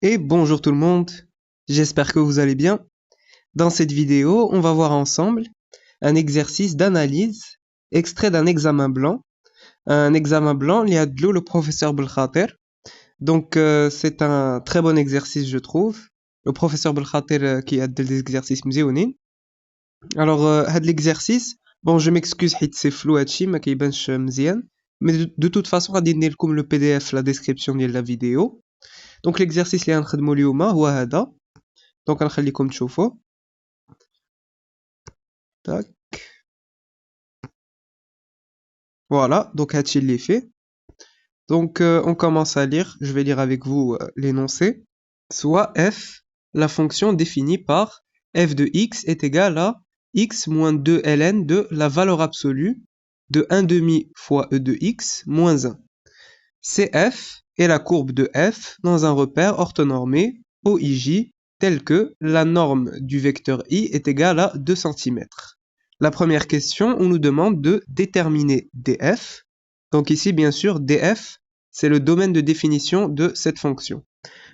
Et bonjour tout le monde, j'espère que vous allez bien. Dans cette vidéo, on va voir ensemble un exercice d'analyse extrait d'un examen blanc. Un examen blanc, il y a de l'eau le professeur Belkhater. Donc c'est un très bon exercice je trouve. Le professeur Belkhater qui a des exercices مزيونين. Alors l'exercice, bon je m'excuse حيت c'est flou هادشي ما كيبانش مزيان. Mais de toute façon غادي ندير لكم le PDF la description ديال la vidéo. Donc l'exercice اللي غنخدمو اليوم هو هذا. Donc غنخليكم تشوفوه. Tac. Voilà, donc هادشي اللي fait. Donc on commence à lire, je vais lire avec vous l'énoncé. Soit f, la fonction définie par f de x est égale à x moins 2 ln de la valeur absolue de 1 demi fois e de x moins 1. Cf est la courbe de f dans un repère orthonormé OIJ tel que la norme du vecteur i est égale à 2 cm. La première question, on nous demande de déterminer df. Donc ici, bien sûr, df, c'est le domaine de définition de cette fonction.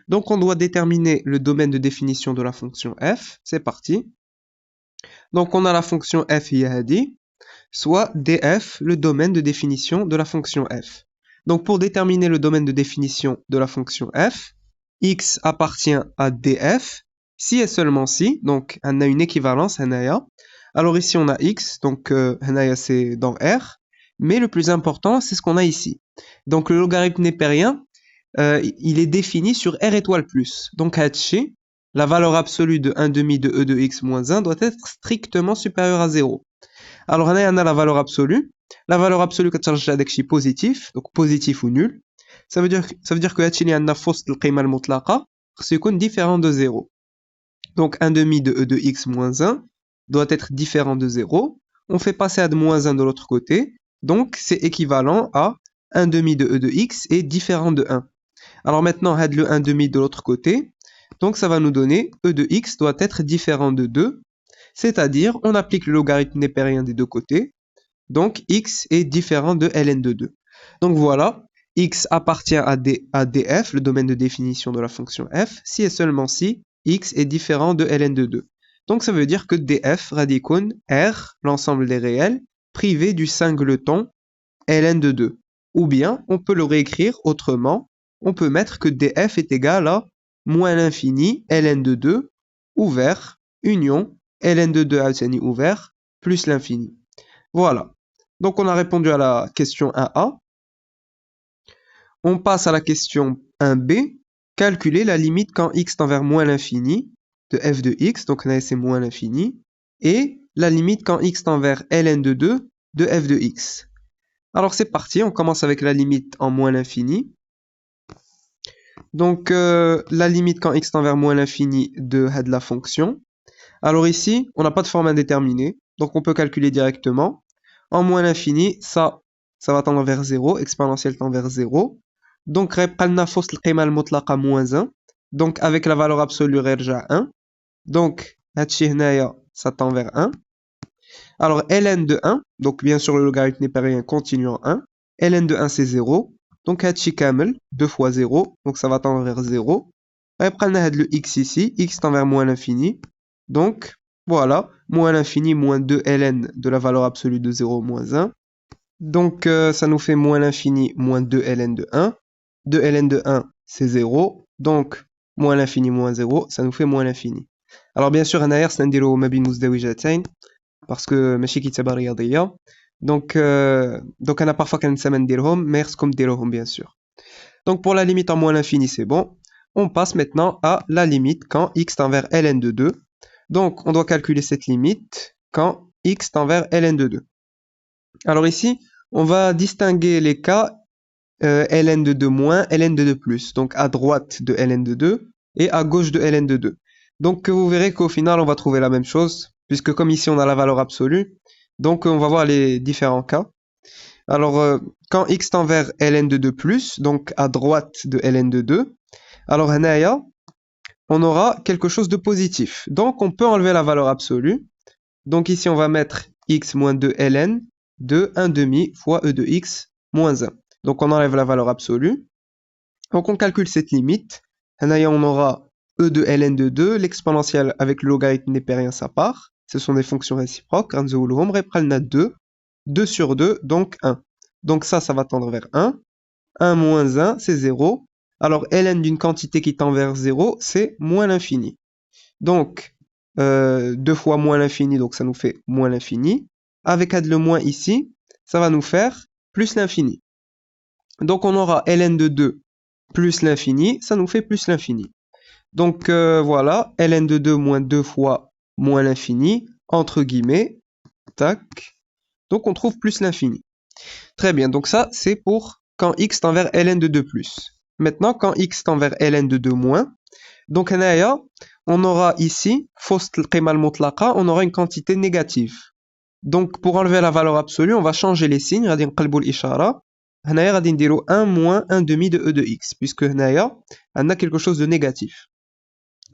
Donc on doit déterminer le domaine de définition de la fonction f. C'est parti. Donc on a la fonction f yahadi, soit df, le domaine de définition de la fonction f. Donc pour déterminer le domaine de définition de la fonction f, x appartient à df, si et seulement si, donc on a une équivalence, alors ici on a x, donc c'est dans R, mais le plus important c'est ce qu'on a ici. Donc le logarithme népérien, il est défini sur R étoile plus. Donc Hachi, la valeur absolue de 1 demi de e de x moins 1 doit être strictement supérieure à 0. Alors on a la valeur absolue. La valeur absolue est positif, donc positif ou nul. Ça veut dire que Hachi il y a un fausse le qima al-mutlaqa, c'est différent de 0. Donc 1 demi de e de x moins 1 doit être différent de 0. On fait passer à de moins 1 de l'autre côté. Donc, c'est équivalent à 1 demi de e de x est différent de 1. Alors maintenant, on a le 1 demi de l'autre côté. Donc, ça va nous donner e de x doit être différent de 2. C'est-à-dire, on applique le logarithme népérien des deux côtés. Donc, x est différent de ln de 2. Donc voilà, x appartient à df, le domaine de définition de la fonction f, si et seulement si x est différent de ln de 2. Donc ça veut dire que df radicone R, l'ensemble des réels, privé du singleton ln de 2. Ou bien, on peut le réécrire autrement, on peut mettre que df est égal à moins l'infini ln de 2 ouvert, union, ln de 2 ouvert, plus l'infini. Voilà. Donc on a répondu à la question 1a. On passe à la question 1b. Calculer la limite quand x tend vers moins l'infini de f de x, donc là c'est moins l'infini, et la limite quand x tend vers ln de 2 de f de x. Alors c'est parti, on commence avec la limite en moins l'infini. Donc la limite quand x tend vers moins l'infini de la fonction. Alors ici, on n'a pas de forme indéterminée, donc on peut calculer directement. En moins l'infini, ça va tendre vers 0, exponentielle tend vers 0. Donc, moins 1. Donc, avec la valeur absolue, رجع 1. Donc, ça tend vers 1. Alors, ln de 1, donc bien sûr le logarithme népérien continue en 1. ln de 1, c'est 0. Donc, kamel, 2 fois 0. Donc, ça va tendre vers 0. Après, on a le x ici. X tend vers moins l'infini. Donc, voilà. Moins l'infini, moins 2 ln de la valeur absolue de 0, moins 1. Donc, ça nous fait moins l'infini, moins 2 ln de 1. 2 ln de 1, c'est 0. Donc, moins l'infini, moins 0, ça nous fait moins l'infini. Alors, bien sûr, هنايا خصنا نديرو ما بين مزدوجتين parce que ماشي كتابة رياضية. Donc, أنا parfois كننسى ما نديرهم, mais خصكم ديروهم bien sûr. Donc, pour la limite en moins l'infini, c'est bon. On passe maintenant à la limite quand x tend vers ln de 2. Donc, on doit calculer cette limite quand x tend vers ln de 2. Alors ici, on va distinguer les cas ln de 2 moins, ln de 2 plus. Donc à droite de ln de 2 et à gauche de ln de 2. Donc vous verrez qu'au final, on va trouver la même chose, puisque comme ici, on a la valeur absolue. Donc on va voir les différents cas. Alors, quand x tend vers ln de 2 plus, donc à droite de ln de 2, alors on aura quelque chose de positif. Donc on peut enlever la valeur absolue. Donc ici, on va mettre x moins 2 ln de 1 demi fois e de x moins 1. Donc on enlève la valeur absolue. Donc on calcule cette limite on aura e de ln de 2, l'exponentielle avec le logarithme népérien sa part. Ce sont des fonctions réciproques. 2, 2 sur 2, donc 1. Donc ça va tendre vers 1. 1 moins 1, c'est 0. Alors ln d'une quantité qui tend vers 0, c'est moins l'infini. Donc, 2 fois moins l'infini, donc ça nous fait moins l'infini. Avec le moins ici, ça va nous faire plus l'infini. Donc on aura ln de 2 plus l'infini, ça nous fait plus l'infini. Donc voilà, ln de 2 moins 2 fois moins l'infini, entre guillemets, tac. Donc on trouve plus l'infini. Très bien, donc ça c'est pour quand x tend vers ln de 2 plus. Maintenant, quand x tend vers ln de 2 moins, donc on aura ici, on aura une quantité négative. Donc pour enlever la valeur absolue, on va changer les signes, غادي نقلبوا الإشارة. هنايا غادي نديرو 1 moins 1 demi de e de x, puisque هنايا on a quelque chose de négatif.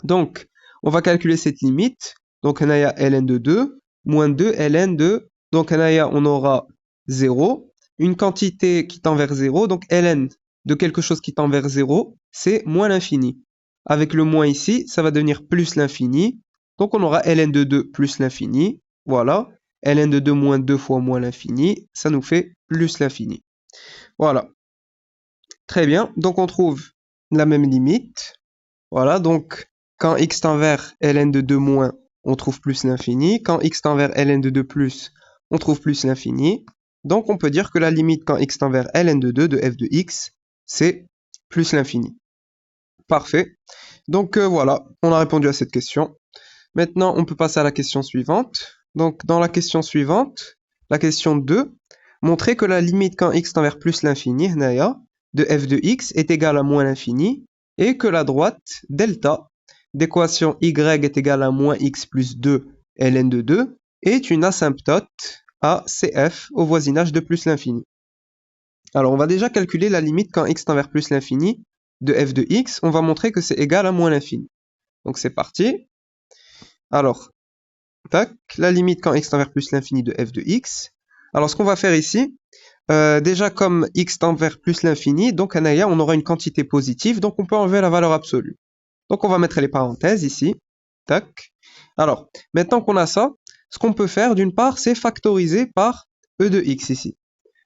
Donc, on va calculer cette limite. Donc هنايا ln de 2 moins 2 ln de, donc هنايا on aura 0, une quantité qui tend vers 0, donc ln de quelque chose qui tend vers 0, c'est moins l'infini. Avec le moins ici, ça va devenir plus l'infini. Donc on aura ln de 2 plus l'infini. Voilà. ln de 2 moins 2 fois moins l'infini, ça nous fait plus l'infini. Voilà. Très bien. Donc on trouve la même limite. Voilà. Donc quand x tend vers ln de 2 moins, on trouve plus l'infini. Quand x tend vers ln de 2 plus, on trouve plus l'infini. Donc on peut dire que la limite quand x tend vers ln de 2 de f de x, c'est plus l'infini. Parfait. Donc voilà, on a répondu à cette question. Maintenant, on peut passer à la question suivante. Donc dans la question suivante, la question 2, montrer que la limite quand x tend vers plus l'infini, de f de x est égale à moins l'infini et que la droite delta d'équation y est égale à moins x plus 2 ln de 2 est une asymptote à cf au voisinage de plus l'infini. Alors on va déjà calculer la limite quand x tend vers plus l'infini de f de x, on va montrer que c'est égal à moins l'infini. Donc c'est parti. Alors, tac, la limite quand x tend vers plus l'infini de f de x. Alors ce qu'on va faire ici, déjà comme x tend vers plus l'infini, donc on aura une quantité positive, donc on peut enlever la valeur absolue. Donc on va mettre les parenthèses ici. Tac. Alors, maintenant qu'on a ça, ce qu'on peut faire d'une part, c'est factoriser par e de x ici.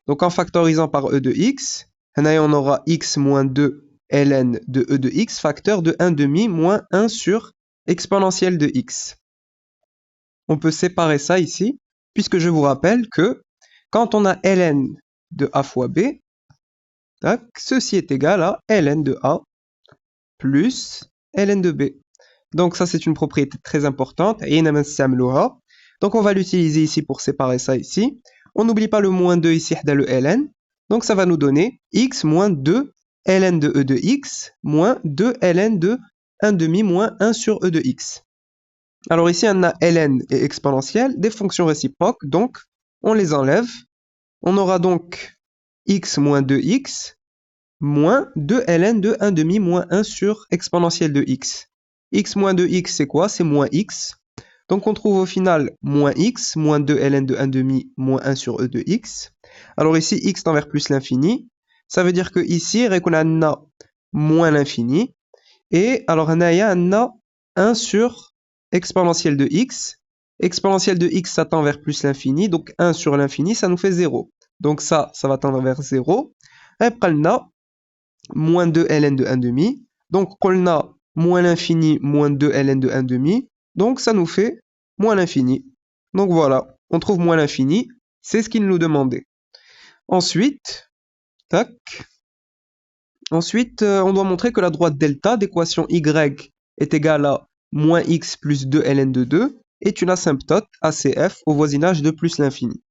Donc en factorisant par e de x, on aura x moins 2 ln de e de x facteur de 1 demi moins 1 sur exponentielle de x. On peut séparer ça ici, puisque je vous rappelle que quand on a ln de a fois b, tac, ceci est égal à ln de a plus ln de b. Donc ça c'est une propriété très importante. Donc on va l'utiliser ici pour séparer ça ici. On n'oublie pas le moins 2 ici, le ln. Donc ça va nous donner x moins 2 ln de e de x moins 2 ln de 1 demi moins 1 sur e de x. Alors ici, on a ln et exponentielle, des fonctions réciproques, donc on les enlève. On aura donc x moins 2x moins 2 ln de 1 demi moins 1 sur exponentielle de x. X moins 2x, c'est quoi? C'est moins x. Donc on trouve au final moins x, moins 2 ln de 1 demi moins 1 sur e de x. Alors ici, x tend vers plus l'infini. Ça veut dire que ici, on a moins l'infini. Et alors, on a 1 sur exponentielle de x. Exponentielle de x, ça tend vers plus l'infini. Donc 1 sur l'infini, ça nous fait 0. Donc ça va tendre vers 0. Et on a moins 2 ln de 1 demi. Donc on a moins l'infini moins 2 ln de 1 demi. Donc ça nous fait moins l'infini. Donc voilà, on trouve moins l'infini. C'est ce qu'il nous demandait. Ensuite, tac. Ensuite, on doit montrer que la droite delta d'équation y est égale à moins x plus 2 ln de 2 est une asymptote ACF au voisinage de plus l'infini.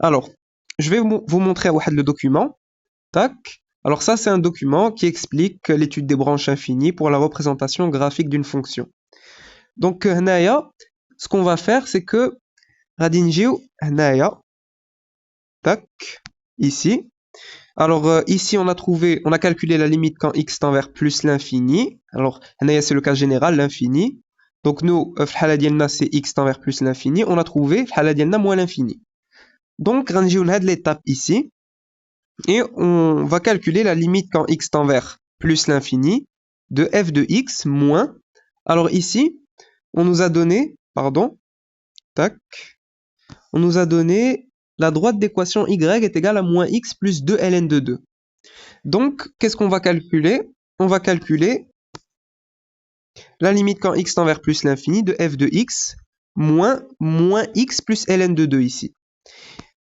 Alors, je vais vous montrer le document. Tac. Alors ça, c'est un document qui explique l'étude des branches infinies pour la représentation graphique d'une fonction. Donc, ce qu'on va faire, c'est que tac, ici. Alors ici, on a calculé la limite quand x tend vers plus l'infini. Alors, c'est le cas général, l'infini. Donc nous, c'est x tend vers plus l'infini. On a trouvé moins l'infini. Donc, on va l'étape ici. Et on va calculer la limite quand x tend vers plus l'infini de f de x moins... Alors ici, on nous a donné, pardon, tac, on nous a donné la droite d'équation y est égale à moins x plus 2 ln de 2. Donc, qu'est-ce qu'on va calculer? On va calculer la limite quand x tend vers plus l'infini de f de x moins x plus ln de 2 ici.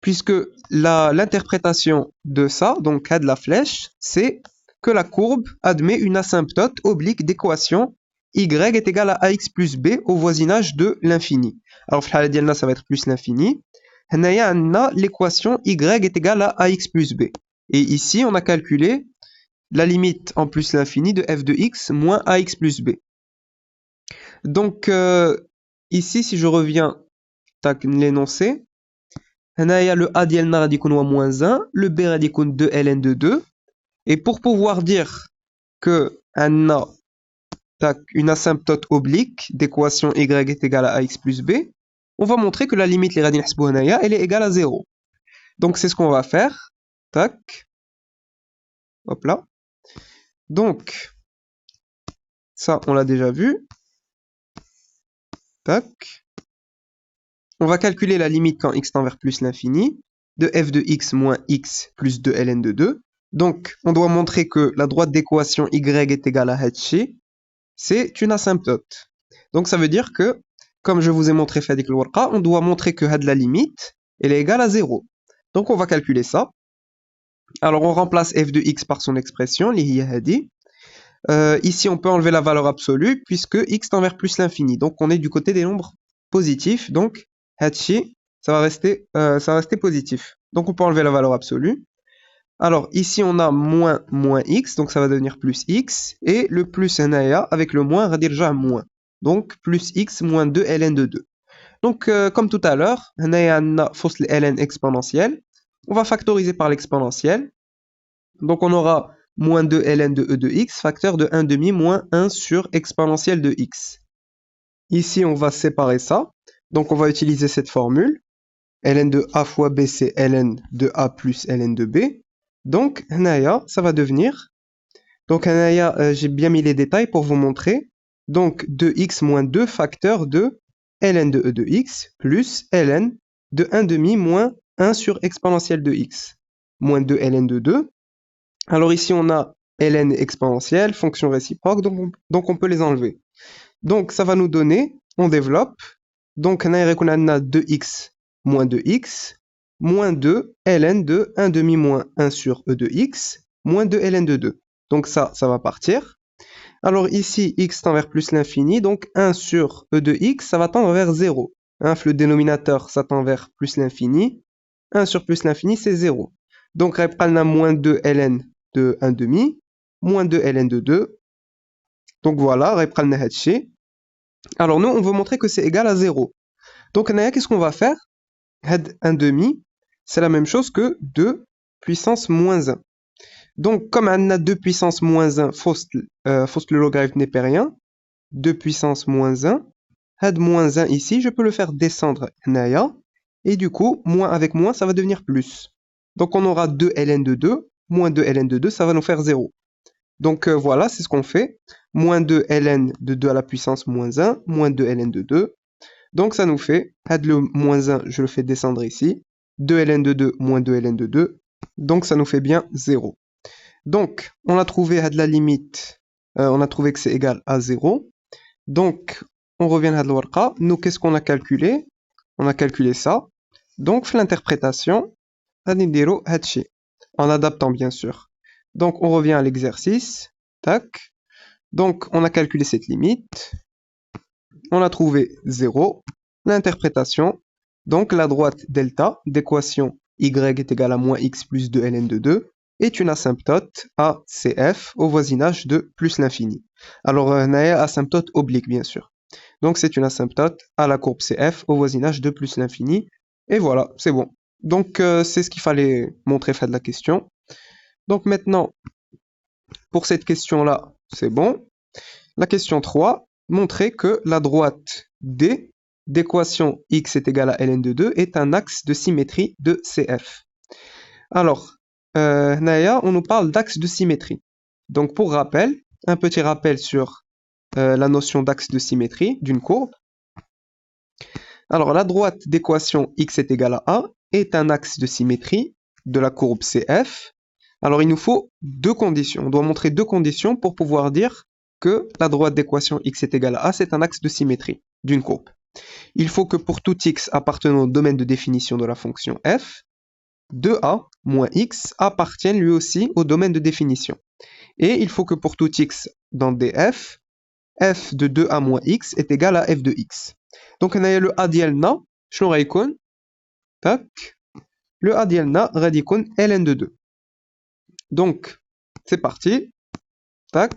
Puisque l'interprétation de ça, donc cas de la flèche, c'est que la courbe admet une asymptote oblique d'équation y est égale à ax plus b au voisinage de l'infini. Alors, ça va être plus l'infini. L'équation y est égale à ax plus b. Et ici, on a calculé la limite en plus l'infini de f de x moins ax plus b. Donc, ici, si je reviens à l'énoncé, le a ديالنا غادي يكون moins 1, le b غادي يكون 2 ln de 2. Et pour pouvoir dire que on a une asymptote oblique d'équation y est égale à ax plus b, on va montrer que la limite اللي غادي نحسبو هنايا elle est égale à 0. Donc c'est ce qu'on va faire. Tac. Hop là. Donc ça on l'a déjà vu. Tac. On va calculer la limite quand x tend vers plus l'infini de f de x moins x plus 2 ln de 2. Donc, on doit montrer que la droite d'équation y est égale à h, c'est une asymptote. Donc, ça veut dire que, comme je vous ai montré fait avec le warqa, on doit montrer que la limite, elle est égale à 0. Donc, on va calculer ça. Alors, on remplace f de x par son expression, li hadi. Ici, on peut enlever la valeur absolue, puisque x tend vers plus l'infini. Donc, on est du côté des nombres positifs. Donc, Hachi, ça va rester positif. Donc on peut enlever la valeur absolue. Alors ici on a moins x, donc ça va devenir plus x. Et le plus naya avec le moins va dire déjà moins. Donc plus x moins 2 ln de 2. Donc comme tout à l'heure, naya na fausse ln exponentielle. On va factoriser par l'exponentielle. Donc on aura moins 2 ln de e de x, facteur de 1 demi moins 1 sur exponentielle de x. Ici on va séparer ça. Donc on va utiliser cette formule. ln de a fois b, c'est ln de a plus ln de b. Donc, ça va devenir... Donc, j'ai bien mis les détails pour vous montrer. Donc, 2x moins 2 facteur de ln de e de x plus ln de 1 demi moins 1 sur exponentielle de x. Moins 2 ln de 2. Alors ici, on a ln exponentielle, fonction réciproque, donc on peut les enlever. Donc, ça va nous donner, on développe... Donc, on a 2x moins 2x, moins 2 ln de 1 demi moins 1 sur e de x, moins 2 ln de 2. Donc ça va partir. Alors ici, x tend vers plus l'infini, donc 1 sur e de x, ça va tendre vers 0. Le dénominateur, ça tend vers plus l'infini. 1 sur plus l'infini, c'est 0. Donc, on a moins 2 ln de 1 demi, moins 2 ln de 2. Donc voilà, on a alors nous, on veut montrer que c'est égal à 0. Donc, qu'est-ce qu'on va faire? 1 demi, c'est la même chose que 2 puissance moins 1. Donc, comme on a 2 puissance moins 1, fausse le logarithme népérien, 2 puissance moins 1, had moins 1 ici, je peux le faire descendre, et du coup, moins avec moins, ça va devenir plus. Donc, on aura 2 ln de 2, moins 2 ln de 2, ça va nous faire 0. Donc, voilà, c'est ce qu'on fait. Moins 2 ln de 2 à la puissance moins 1, moins 2 ln de 2. Donc, ça nous fait, had le moins 1, je le fais descendre ici. 2 ln de 2, moins 2 ln de 2. Donc, ça nous fait bien 0. Donc, on a trouvé had la limite, on a trouvé que c'est égal à 0. Donc, on revient à l'warqa. Nous, qu'est-ce qu'on a calculé? On a calculé ça. Donc, l'interprétation, en adaptant bien sûr. Donc, on revient à l'exercice. Tac. Donc, on a calculé cette limite. On a trouvé 0. L'interprétation, donc la droite delta d'équation y est égale à moins x plus 2 ln de 2 est une asymptote à CF au voisinage de plus l'infini. Alors, asymptote oblique, bien sûr. Donc, c'est une asymptote à la courbe CF au voisinage de plus l'infini. Et voilà, c'est bon. Donc, c'est ce qu'il fallait montrer fait de la question. Donc, maintenant, pour cette question-là, c'est bon. La question 3, montrer que la droite D d'équation x est égale à ln de 2 est un axe de symétrie de CF. Alors, on nous parle d'axe de symétrie. Donc, pour rappel, un petit rappel sur la notion d'axe de symétrie d'une courbe. Alors, la droite d'équation x est égale à a est un axe de symétrie de la courbe CF. Alors, il nous faut deux conditions. On doit montrer deux conditions pour pouvoir dire que la droite d'équation x est égale à a, c'est un axe de symétrie d'une courbe. Il faut que pour tout x appartenant au domaine de définition de la fonction f, 2a moins x appartienne lui aussi au domaine de définition. Et il faut que pour tout x dans df, f de 2a moins x est égal à f de x. Donc on a le a ديالنا شنو غيكون tac le a ديالنا غادي يكون ln de 2. Donc c'est parti. Tac.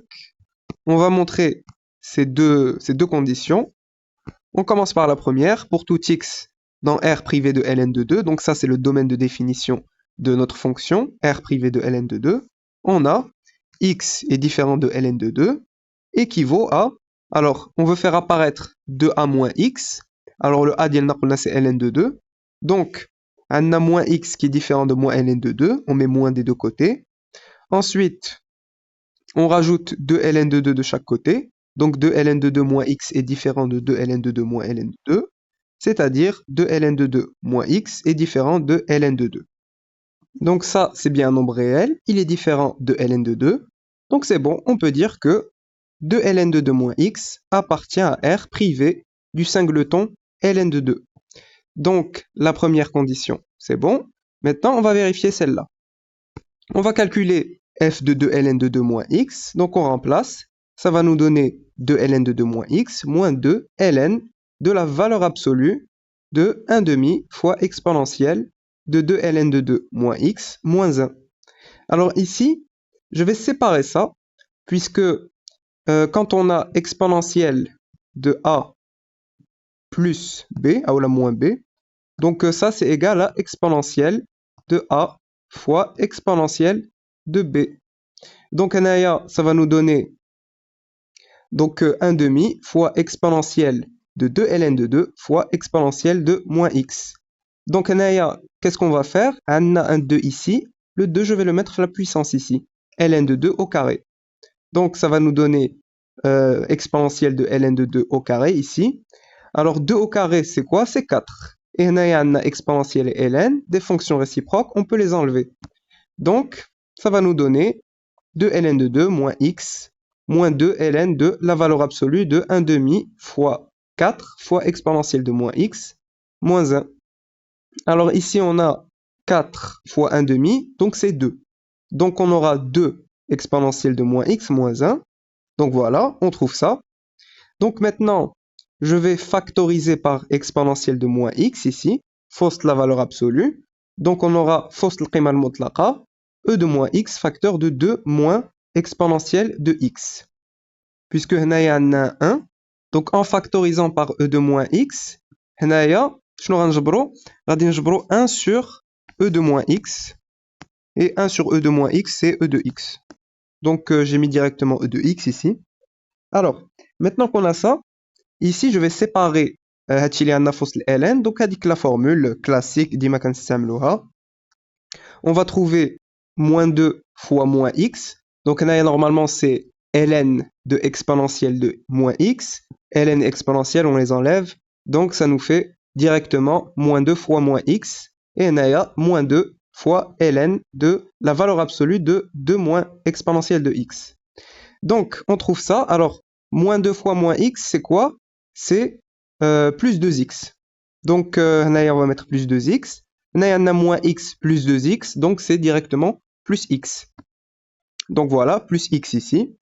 On va montrer ces deux conditions. On commence par la première. Pour tout x dans R privé de ln de 2, donc ça c'est le domaine de définition de notre fonction, R privé de ln de 2, on a x est différent de ln de 2, équivaut à, alors on veut faire apparaître 2a moins x, alors le a ديالنا قلنا c'est ln de 2, donc on a moins x qui est différent de moins ln de 2, on met moins des deux côtés, ensuite on rajoute 2 ln de 2 de chaque côté, donc 2 ln de 2 moins x est différent de 2 ln de 2 moins ln de 2, c'est-à-dire 2 ln de 2 moins x est différent de ln de 2. Donc ça, c'est bien un nombre réel, il est différent de ln de 2, donc c'est bon, on peut dire que 2 ln de 2 moins x appartient à R privé du singleton ln de 2. Donc la première condition, c'est bon. Maintenant, on va vérifier celle-là. On va calculer f de 2 ln de 2 moins x, donc on remplace, ça va nous donner 2 ln de 2 moins x moins 2 ln de la valeur absolue de 1 demi fois exponentielle de 2 ln de 2 moins x moins 1. Alors ici, je vais séparer ça, puisque quand on a exponentielle de a plus b, a ou la moins b, donc ça c'est égal à exponentielle de a fois exponentielle de b. Donc ça va nous donner donc 1 demi fois exponentielle de 2 ln de 2 fois exponentielle de moins x. Donc qu'est-ce qu'on va faire? On a un 2 ici, le 2 je vais le mettre à la puissance ici, ln de 2 au carré. Donc ça va nous donner exponentielle de ln de 2 au carré ici. Alors 2 au carré c'est quoi? C'est 4. Et on a exponentielle et ln, des fonctions réciproques, on peut les enlever. Donc ça va nous donner 2 ln de 2 moins x moins 2 ln de la valeur absolue de 1 demi fois 4 fois exponentielle de moins x moins 1. Alors ici on a 4 fois 1 demi, donc c'est 2. Donc on aura 2 exponentielle de moins x moins 1. Donc voilà, on trouve ça. Donc maintenant, je vais factoriser par exponentielle de moins x ici, fausse la valeur absolue. Donc on aura fausse l'qima al-mutlaqa, e de moins x facteur de 2 moins exponentielle de x. Puisque هنايا عندنا 1, donc en factorisant par e de moins x, هنايا شنو غنجبرو؟ غادي نجبرو 1 sur e de moins x, et 1 sur e de moins x, c'est e de x. Donc j'ai mis directement e de x ici. Alors, maintenant qu'on a ça, ici je vais séparer هادشي اللي عندنا في وسط ln, donc هذيك la formule classique ديما كنستعملوها. On va trouver moins 2 fois moins x. Donc normalement c'est ln de exponentielle de moins x. ln exponentielle, on les enlève. Donc ça nous fait directement moins 2 fois moins x. Et moins 2 fois ln de la valeur absolue de 2 moins exponentielle de x. Donc on trouve ça. Alors moins 2 fois moins x, c'est quoi? C'est plus 2x. Donc on va mettre plus 2x. On a moins x plus 2x, donc c'est directement plus x. Donc voilà, plus x ici.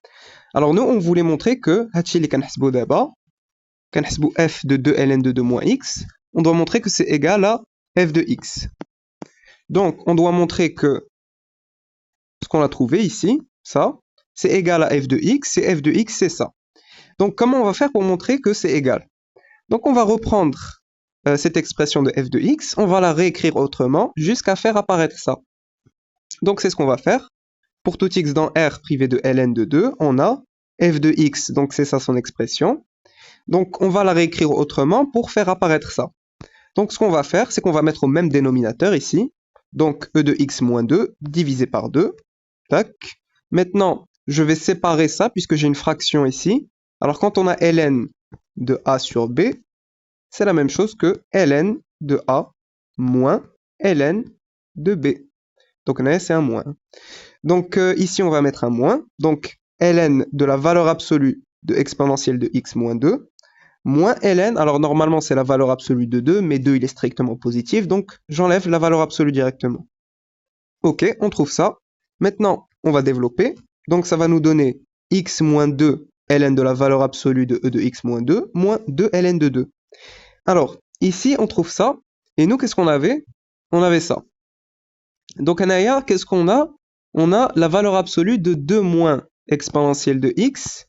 Alors nous, on voulait montrer que f de 2 ln de 2 moins x, on doit montrer que c'est égal à f de x. Donc on doit montrer que ce qu'on a trouvé ici, ça, c'est égal à f de x, et f de x, c'est ça. Donc comment on va faire pour montrer que c'est égal? Donc on va reprendre cette expression de f de x, on va la réécrire autrement jusqu'à faire apparaître ça. Donc c'est ce qu'on va faire. Pour tout x dans R privé de ln de 2, on a f de x, donc c'est ça son expression. Donc on va la réécrire autrement pour faire apparaître ça. Donc ce qu'on va faire, c'est qu'on va mettre au même dénominateur ici. Donc e de x moins 2 divisé par 2. Tac. Maintenant, je vais séparer ça puisque j'ai une fraction ici. Alors quand on a ln de a sur b, c'est la même chose que ln de a moins ln de b. Donc là, c'est un moins. Donc ici, on va mettre un moins. Donc ln de la valeur absolue de exponentielle de x moins 2, moins ln, alors normalement c'est la valeur absolue de 2, mais 2 il est strictement positif, donc j'enlève la valeur absolue directement. Ok, on trouve ça. Maintenant, on va développer. Donc ça va nous donner x moins 2 ln de la valeur absolue de e de x moins 2, moins 2 ln de 2. Alors, ici, on trouve ça. Et nous, qu'est-ce qu'on avait? On avait ça. Donc, Anaya, qu'est-ce qu'on a? On a la valeur absolue de 2 moins exponentielle de x.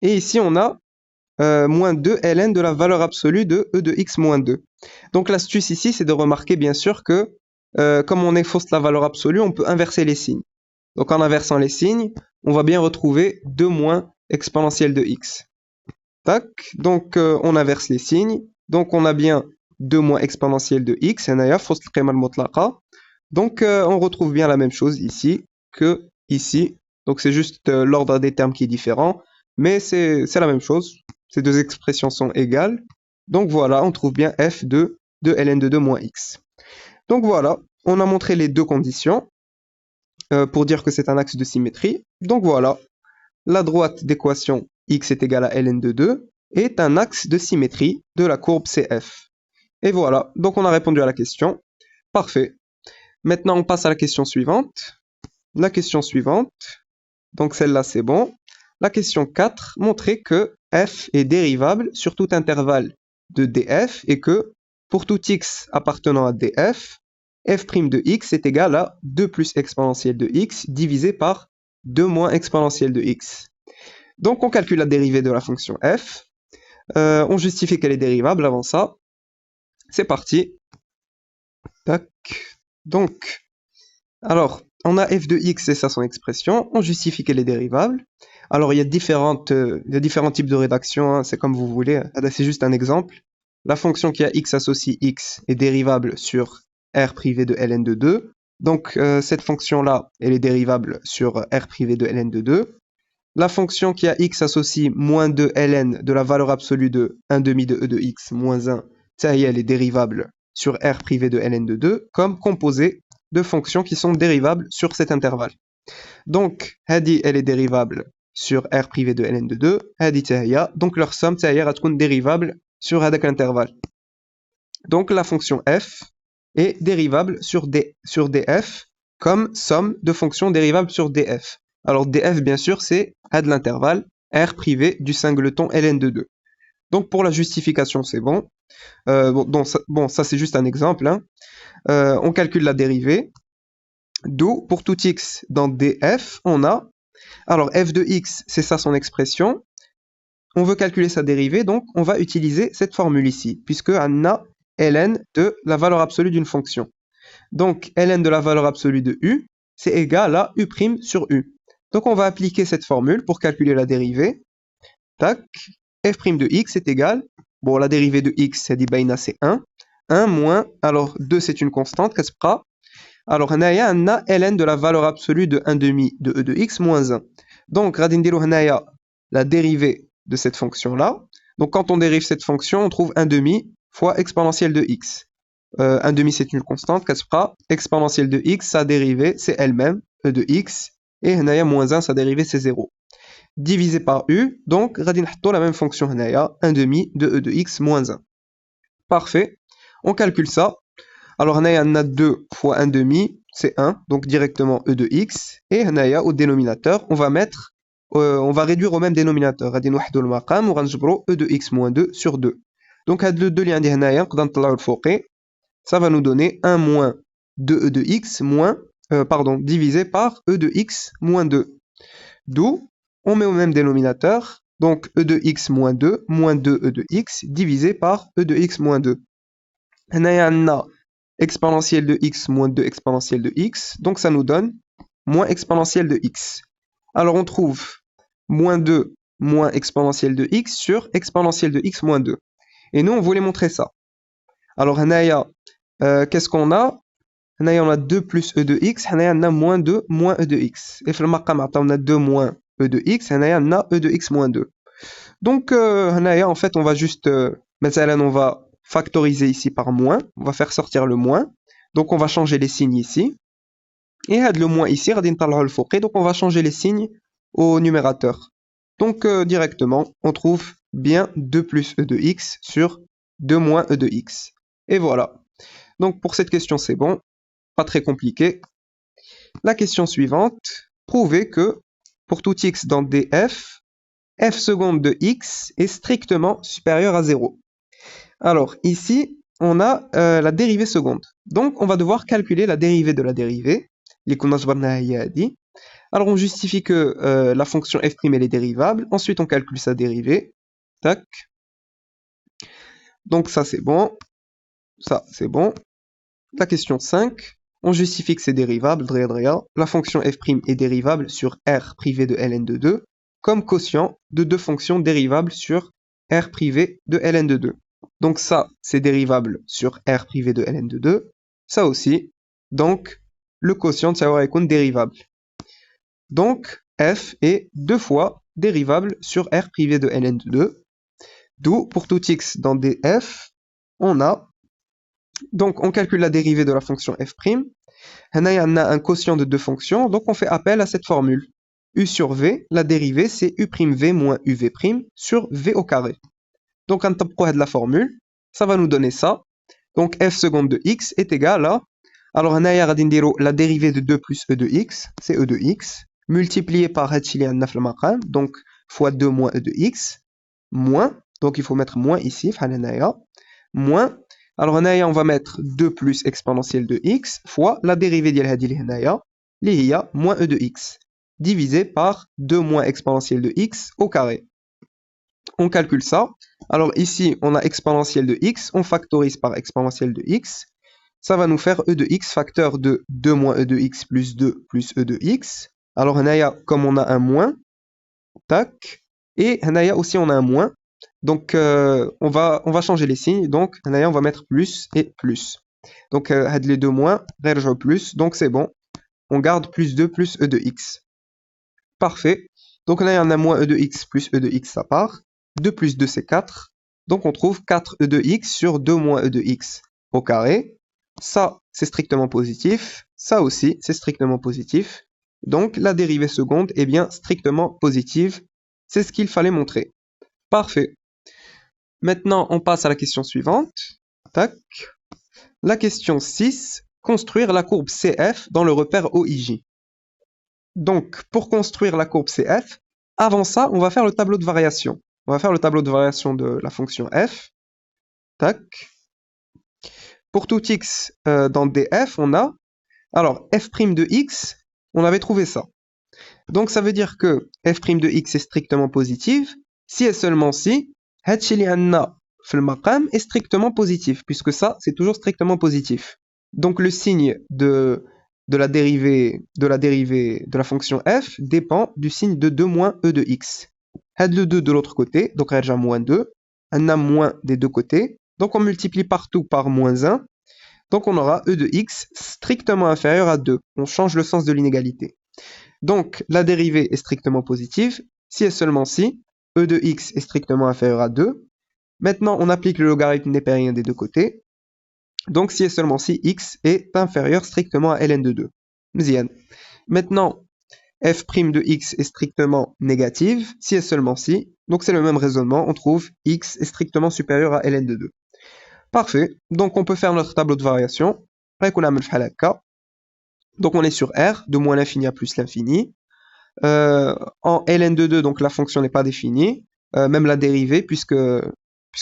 Et ici, on a moins 2 ln de la valeur absolue de e de x moins 2. Donc, l'astuce ici, c'est de remarquer, bien sûr, que comme on fausse la valeur absolue, on peut inverser les signes. Donc, en inversant les signes, on va bien retrouver 2 moins exponentielle de x. Tac. Donc, on inverse les signes. Donc, on a bien 2 moins exponentielle de x. Donc, on retrouve bien la même chose ici que ici. Donc, c'est juste l'ordre des termes qui est différent. Mais c'est la même chose. Ces deux expressions sont égales. Donc, voilà, on trouve bien f de ln de 2 moins x. Donc, voilà, on a montré les deux conditions pour dire que c'est un axe de symétrie. Donc, voilà, la droite d'équation x est égale à ln de 2 est un axe de symétrie de la courbe CF. Et voilà, donc on a répondu à la question. Parfait. Maintenant, on passe à la question suivante. La question suivante, donc celle-là c'est bon. La question 4, montrer que f est dérivable sur tout intervalle de df et que pour tout x appartenant à df, f' de x est égal à 2 plus exponentielle de x divisé par 2 moins exponentielle de x. Donc on calcule la dérivée de la fonction f. On justifie qu'elle est dérivable avant ça. C'est parti. Tac. Donc, alors, on a f de x, c'est ça son expression. On justifie qu'elle est dérivable. Alors, il y a différents types de rédaction, hein, c'est comme vous voulez. C'est juste un exemple. La fonction qui a x associe x est dérivable sur r privé de ln de 2. Donc, cette fonction-là, elle est dérivable sur r privé de ln de 2. La fonction qui a x associe moins 2 ln de la valeur absolue de 1 demi de e de x moins 1, ça y est, elle est dérivable sur r privé de ln de 2 comme composé de fonctions qui sont dérivables sur cet intervalle. Donc, hadi, elle est dérivable sur r privé de ln de 2, hadi tahia, donc leur somme tahia va être dérivable sur hadak l'intervalle. Donc, la fonction f est dérivable sur df comme somme de fonctions dérivables sur df. Alors df, bien sûr, c'est de l'intervalle r privé du singleton ln de 2. Donc pour la justification, c'est bon. Ça c'est juste un exemple. Hein. On calcule la dérivée. D'où, pour tout x dans df, on a... Alors f de x, c'est ça son expression. On veut calculer sa dérivée, donc on va utiliser cette formule ici, puisque on a ln de la valeur absolue d'une fonction. Donc ln de la valeur absolue de u, c'est égal à u' sur u. Donc on va appliquer cette formule pour calculer la dérivée. Tac, f' de x est égal, bon la dérivée de x, c'est dit baina c'est 1. 1 moins, alors 2 c'est une constante, qu'est-ce que alors on a ln de la valeur absolue de 1 demi de e de x moins 1. Donc غادي نديرو هنايا la dérivée de cette fonction-là. Donc quand on dérive cette fonction, on trouve 1 demi fois exponentielle de x. 1 demi c'est une constante, qu'est-ce que exponentielle de x, sa dérivée c'est elle-même, e de x, et هنايا moins 1, sa dérivée c'est 0. Divisé par u, donc غادي نحطو la même fonction هنايا, 1 demi de e de x moins 1. Parfait, on calcule ça. Alors هنايا on a 2 fois 1 demi, c'est 1, donc directement e de x, et هنايا au dénominateur, on va réduire au même dénominateur. غادي نوحدو المقام وغنجبرو e de x moins 2 sur 2. Donc هاد le 2 اللي عندي هنايا نقدر نطلعو الفوقي. Ça va nous donner 1 moins 2e de x moins, divisé par e de x moins 2. D'où, on met au même dénominateur, donc e de x moins 2 2e de x divisé par e de x moins 2. On a exponentielle de x moins 2 exponentielle de x, donc ça nous donne moins exponentielle de x. Alors on trouve moins 2 moins exponentielle de x sur exponentielle de x moins 2. Et nous, on voulait montrer ça. Alors, qu'est-ce qu'on a? On a 2 plus e de x, on a moins 2 moins e de x. Et on a 2 moins e de x, هنايا عندنا e de x moins 2. Donc, هنايا, en fait, on va juste, مثلا, on va factoriser ici par moins, on va faire sortir le moins, donc on va changer les signes ici, et le moins ici, غادي نطلعوه للفوقي, donc on va changer les signes au numérateur. Donc, directement, on trouve bien 2 plus e de x sur 2 moins e de x. Et voilà. Donc, pour cette question, c'est bon, pas très compliqué. La question suivante, prouvez que pour tout x dans df, f seconde de x est strictement supérieur à 0. Alors ici, on a la dérivée seconde. Donc on va devoir calculer la dérivée de la dérivée. Alors on justifie que la fonction f' elle est dérivable. Ensuite on calcule sa dérivée. Tac. Donc ça c'est bon. Ça c'est bon. La question 5. On justifie que c'est dérivable. La fonction f' est dérivable sur R privé de ln de 2 comme quotient de deux fonctions dérivables sur R privé de ln de 2. Donc ça, c'est dérivable sur R privé de ln de 2. Ça aussi. Donc, le quotient de savoir est dérivable. Donc, f est deux fois dérivable sur R privé de ln de 2. D'où, pour tout x dans df, on a... Donc, on calcule la dérivée de la fonction f'. On a un quotient de deux fonctions, donc on fait appel à cette formule. U sur v, la dérivée, c'est u'v moins uv' sur v au carré. Donc, on tape de la formule, ça va nous donner ça. Donc, f seconde de x est égal à... Alors, on a la dérivée de 2 plus e de x, c'est e de x, multiplié par donc fois 2 moins e de x, moins, donc il faut mettre moins ici, moins, alors on va mettre 2 plus exponentielle de x, fois la dérivée de moins e de x, divisé par 2 moins exponentielle de x au carré. On calcule ça. Alors ici, on a exponentielle de x, on factorise par exponentielle de x. Ça va nous faire e de x facteur de 2 moins e de x plus 2 plus e de x. Alors, comme on a un moins, tac, et aussi on a un moins. Donc, on va changer les signes. Donc, on va mettre plus et plus. Donc, les deux moins, plus, donc c'est bon. On garde plus 2 plus e de x. Parfait. Donc, on a moins e de x plus e de x, ça part. 2 plus 2, c'est 4. Donc, on trouve 4e de x sur 2 moins e de x au carré. Ça, c'est strictement positif. Ça aussi, c'est strictement positif. Donc, la dérivée seconde est bien strictement positive. C'est ce qu'il fallait montrer. Parfait. Maintenant, on passe à la question suivante. Tac. La question 6. Construire la courbe CF dans le repère OIJ. Donc, pour construire la courbe CF, avant ça, on va faire le tableau de variation. On va faire le tableau de variation de la fonction f. Tac. Pour tout x dans df, on a... Alors, f' de x, on avait trouvé ça. Donc, ça veut dire que f' de x est strictement positive si et seulement si هادشي اللي عندنا في المقام est strictement positif, puisque ça, c'est toujours strictement positif. Donc, le signe de la dérivée de la fonction f dépend du signe de 2 moins e de x. Had le 2 de l'autre côté, donc on a moins 2. On a moins des deux côtés. Donc on multiplie partout par moins 1. Donc on aura e de x strictement inférieur à 2. On change le sens de l'inégalité. Donc la dérivée est strictement positive si et seulement si e de x est strictement inférieur à 2. Maintenant on applique le logarithme népérien des deux côtés. Donc si et seulement si x est inférieur strictement à ln de 2. Mzian. Maintenant, f' de x est strictement négative, si et seulement si. Donc c'est le même raisonnement, on trouve x est strictement supérieur à ln de 2. Parfait, donc on peut faire notre tableau de variation. Donc on est sur R, de moins l'infini à plus l'infini. En ln de 2, donc la fonction n'est pas définie, même la dérivée, puisque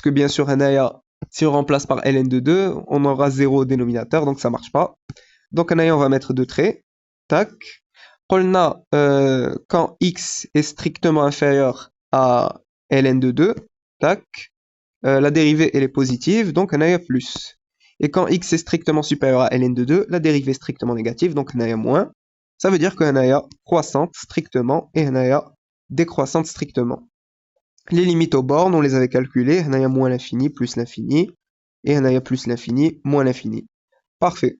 bien sûr, si on remplace par ln de 2, on aura 0 au dénominateur, donc ça marche pas. Donc on va mettre deux traits. Tac. Quand x est strictement inférieur à ln de 2, tac, la dérivée elle est positive, donc on a plus. Et quand x est strictement supérieur à ln de 2, la dérivée est strictement négative, donc on a moins. Ça veut dire qu'on a croissante strictement et on a décroissante strictement. Les limites aux bornes, on les avait calculées, on a moins l'infini, plus l'infini, et on a plus l'infini, moins l'infini. Parfait.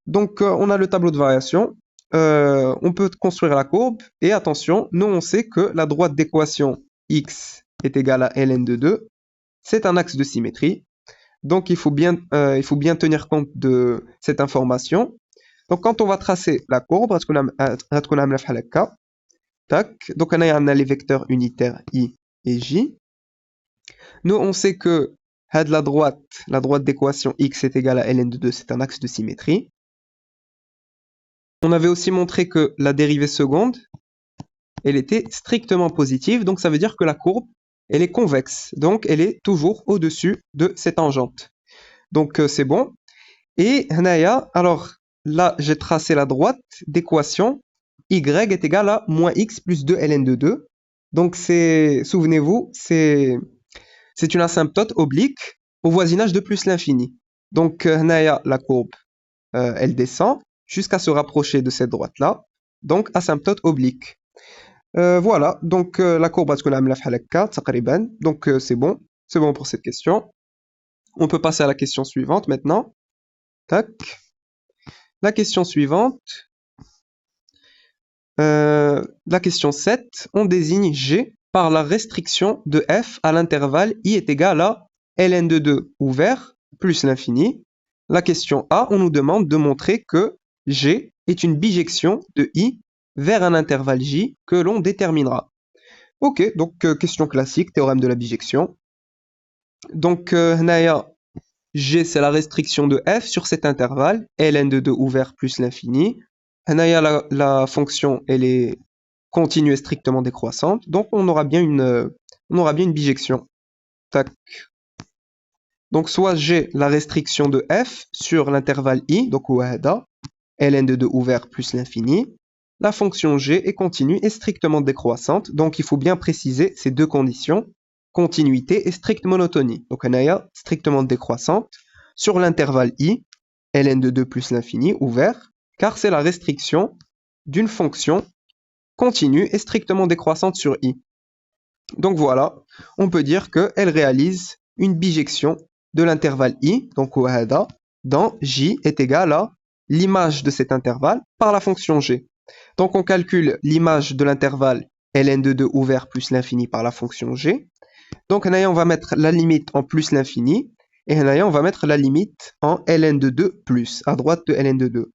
Donc on a le tableau de variation. on peut construire la courbe, et attention, nous on sait que la droite d'équation x est égale à ln de 2, c'est un axe de symétrie, donc il faut bien tenir compte de cette information. Donc quand on va tracer la courbe, tac, donc on a les vecteurs unitaires i et j. Nous on sait que la droite d'équation x est égale à ln de 2, c'est un axe de symétrie. On avait aussi montré que la dérivée seconde, elle était strictement positive, donc ça veut dire que la courbe, elle est convexe, donc elle est toujours au-dessus de cette tangente. Donc c'est bon. Et alors là, j'ai tracé la droite d'équation y est égal à moins x plus 2 ln de 2. Donc souvenez-vous, c'est une asymptote oblique au voisinage de plus l'infini. Donc la courbe, elle descend jusqu'à se rapprocher de cette droite-là. Donc asymptote oblique. Voilà, donc la courbe donc c'est bon pour cette question. On peut passer à la question suivante maintenant. Tac. La question suivante, la question 7, on désigne G par la restriction de f à l'intervalle i est égal à ln de 2 ouvert plus l'infini. La question A, on nous demande de montrer que G est une bijection de i vers un intervalle j que l'on déterminera. Ok, donc question classique, théorème de la bijection. Donc, G, c'est la restriction de f sur cet intervalle, ln de 2 ouvert plus l'infini. La fonction, elle est continue et strictement décroissante, donc on aura bien une bijection. Tac. Donc, soit G, la restriction de f sur l'intervalle i, donc ln de 2 ouvert plus l'infini. La fonction G est continue et strictement décroissante, donc il faut bien préciser ces deux conditions, continuité et stricte monotonie. Donc strictement décroissante sur l'intervalle i, ln de 2 plus l'infini, ouvert, car c'est la restriction d'une fonction continue et strictement décroissante sur i. Donc voilà, on peut dire qu'elle réalise une bijection de l'intervalle i, donc dans j est égal à l'image de cet intervalle par la fonction g. Donc on calcule l'image de l'intervalle ln de 2 ouvert plus l'infini par la fonction g. Donc on va mettre la limite en plus l'infini, et on va mettre la limite en ln de 2 plus, à droite de ln de 2.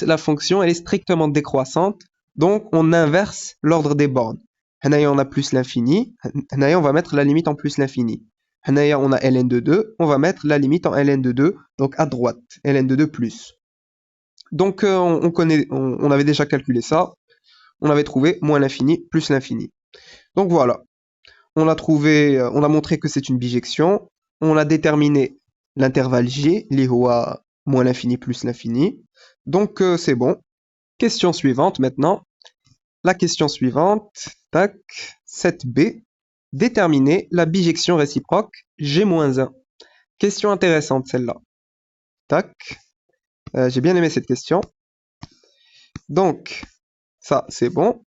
La fonction elle est strictement décroissante, donc on inverse l'ordre des bornes. On a plus l'infini, on va mettre la limite en plus l'infini. On a ln de 2, on va mettre la limite en ln de 2, donc à droite, ln de 2 plus. Donc on avait déjà calculé ça, on avait trouvé moins l'infini plus l'infini. Donc voilà, on a montré que c'est une bijection, on a déterminé l'intervalle j, l'IHOA moins l'infini plus l'infini. Donc c'est bon. Question suivante maintenant. La question suivante, tac, 7b, déterminer la bijection réciproque g-1. Question intéressante celle-là. Tac, j'ai bien aimé cette question. Donc, ça c'est bon.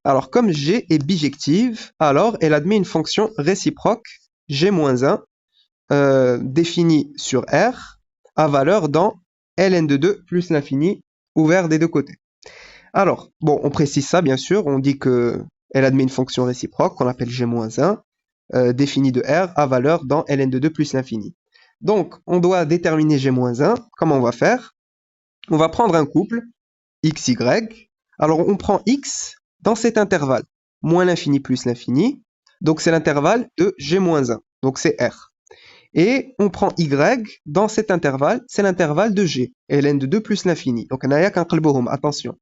Alors, comme G est bijective, alors elle admet une fonction réciproque g-1 définie sur R à valeur dans ln de 2 plus l'infini ouvert des deux côtés. Alors, bon, on précise ça bien sûr, on dit que elle admet une fonction réciproque qu'on appelle g-1 définie de R à valeur dans ln de 2 plus l'infini. Donc, on doit déterminer g-1. Comment on va faire? On va prendre un couple x, y. Alors, on prend x dans cet intervalle, moins l'infini plus l'infini. Donc, c'est l'intervalle de g-1. Donc, c'est R. Et on prend y dans cet intervalle, c'est l'intervalle de g, ln de 2 plus l'infini. Donc, attention.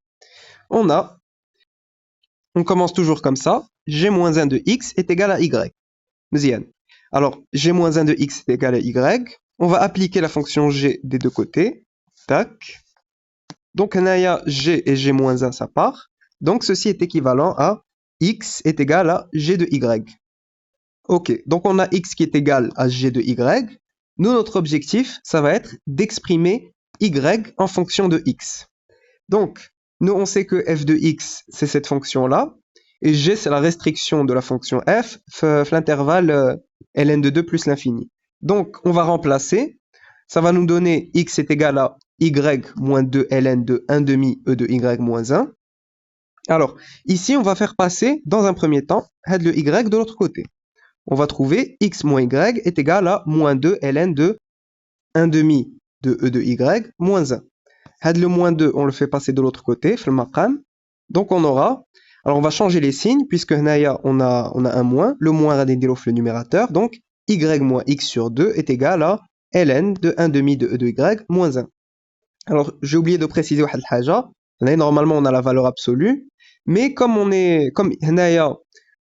On commence toujours comme ça. g-1 de x est égal à y. Mzian. Alors, g-1 de x est égal à y. On va appliquer la fonction g des deux côtés. Tac. Donc, g et g-1, ça part. Donc, ceci est équivalent à x est égal à g de y. Ok, donc on a x qui est égal à g de y. Nous, notre objectif, ça va être d'exprimer y en fonction de x. Donc, nous, on sait que f de x, c'est cette fonction-là. Et g, c'est la restriction de la fonction f, l'intervalle ln de 2 plus l'infini. Donc, on va remplacer. Ça va nous donner x est égal à y moins 2 ln de 1 demi e de y moins 1. Alors, ici, on va faire passer, dans un premier temps, le y de l'autre côté. On va trouver x moins y est égal à moins 2 ln de 1 demi de e de y moins 1. Le moins 2, on le fait passer de l'autre côté, le maqam. Donc on aura, alors on va changer les signes, puisque on a un moins, le moins va dire le numérateur, donc y moins x sur 2 est égal à ln de 1 demi de e de y moins 1. Alors j'ai oublié de préciser normalement on a la valeur absolue, mais comme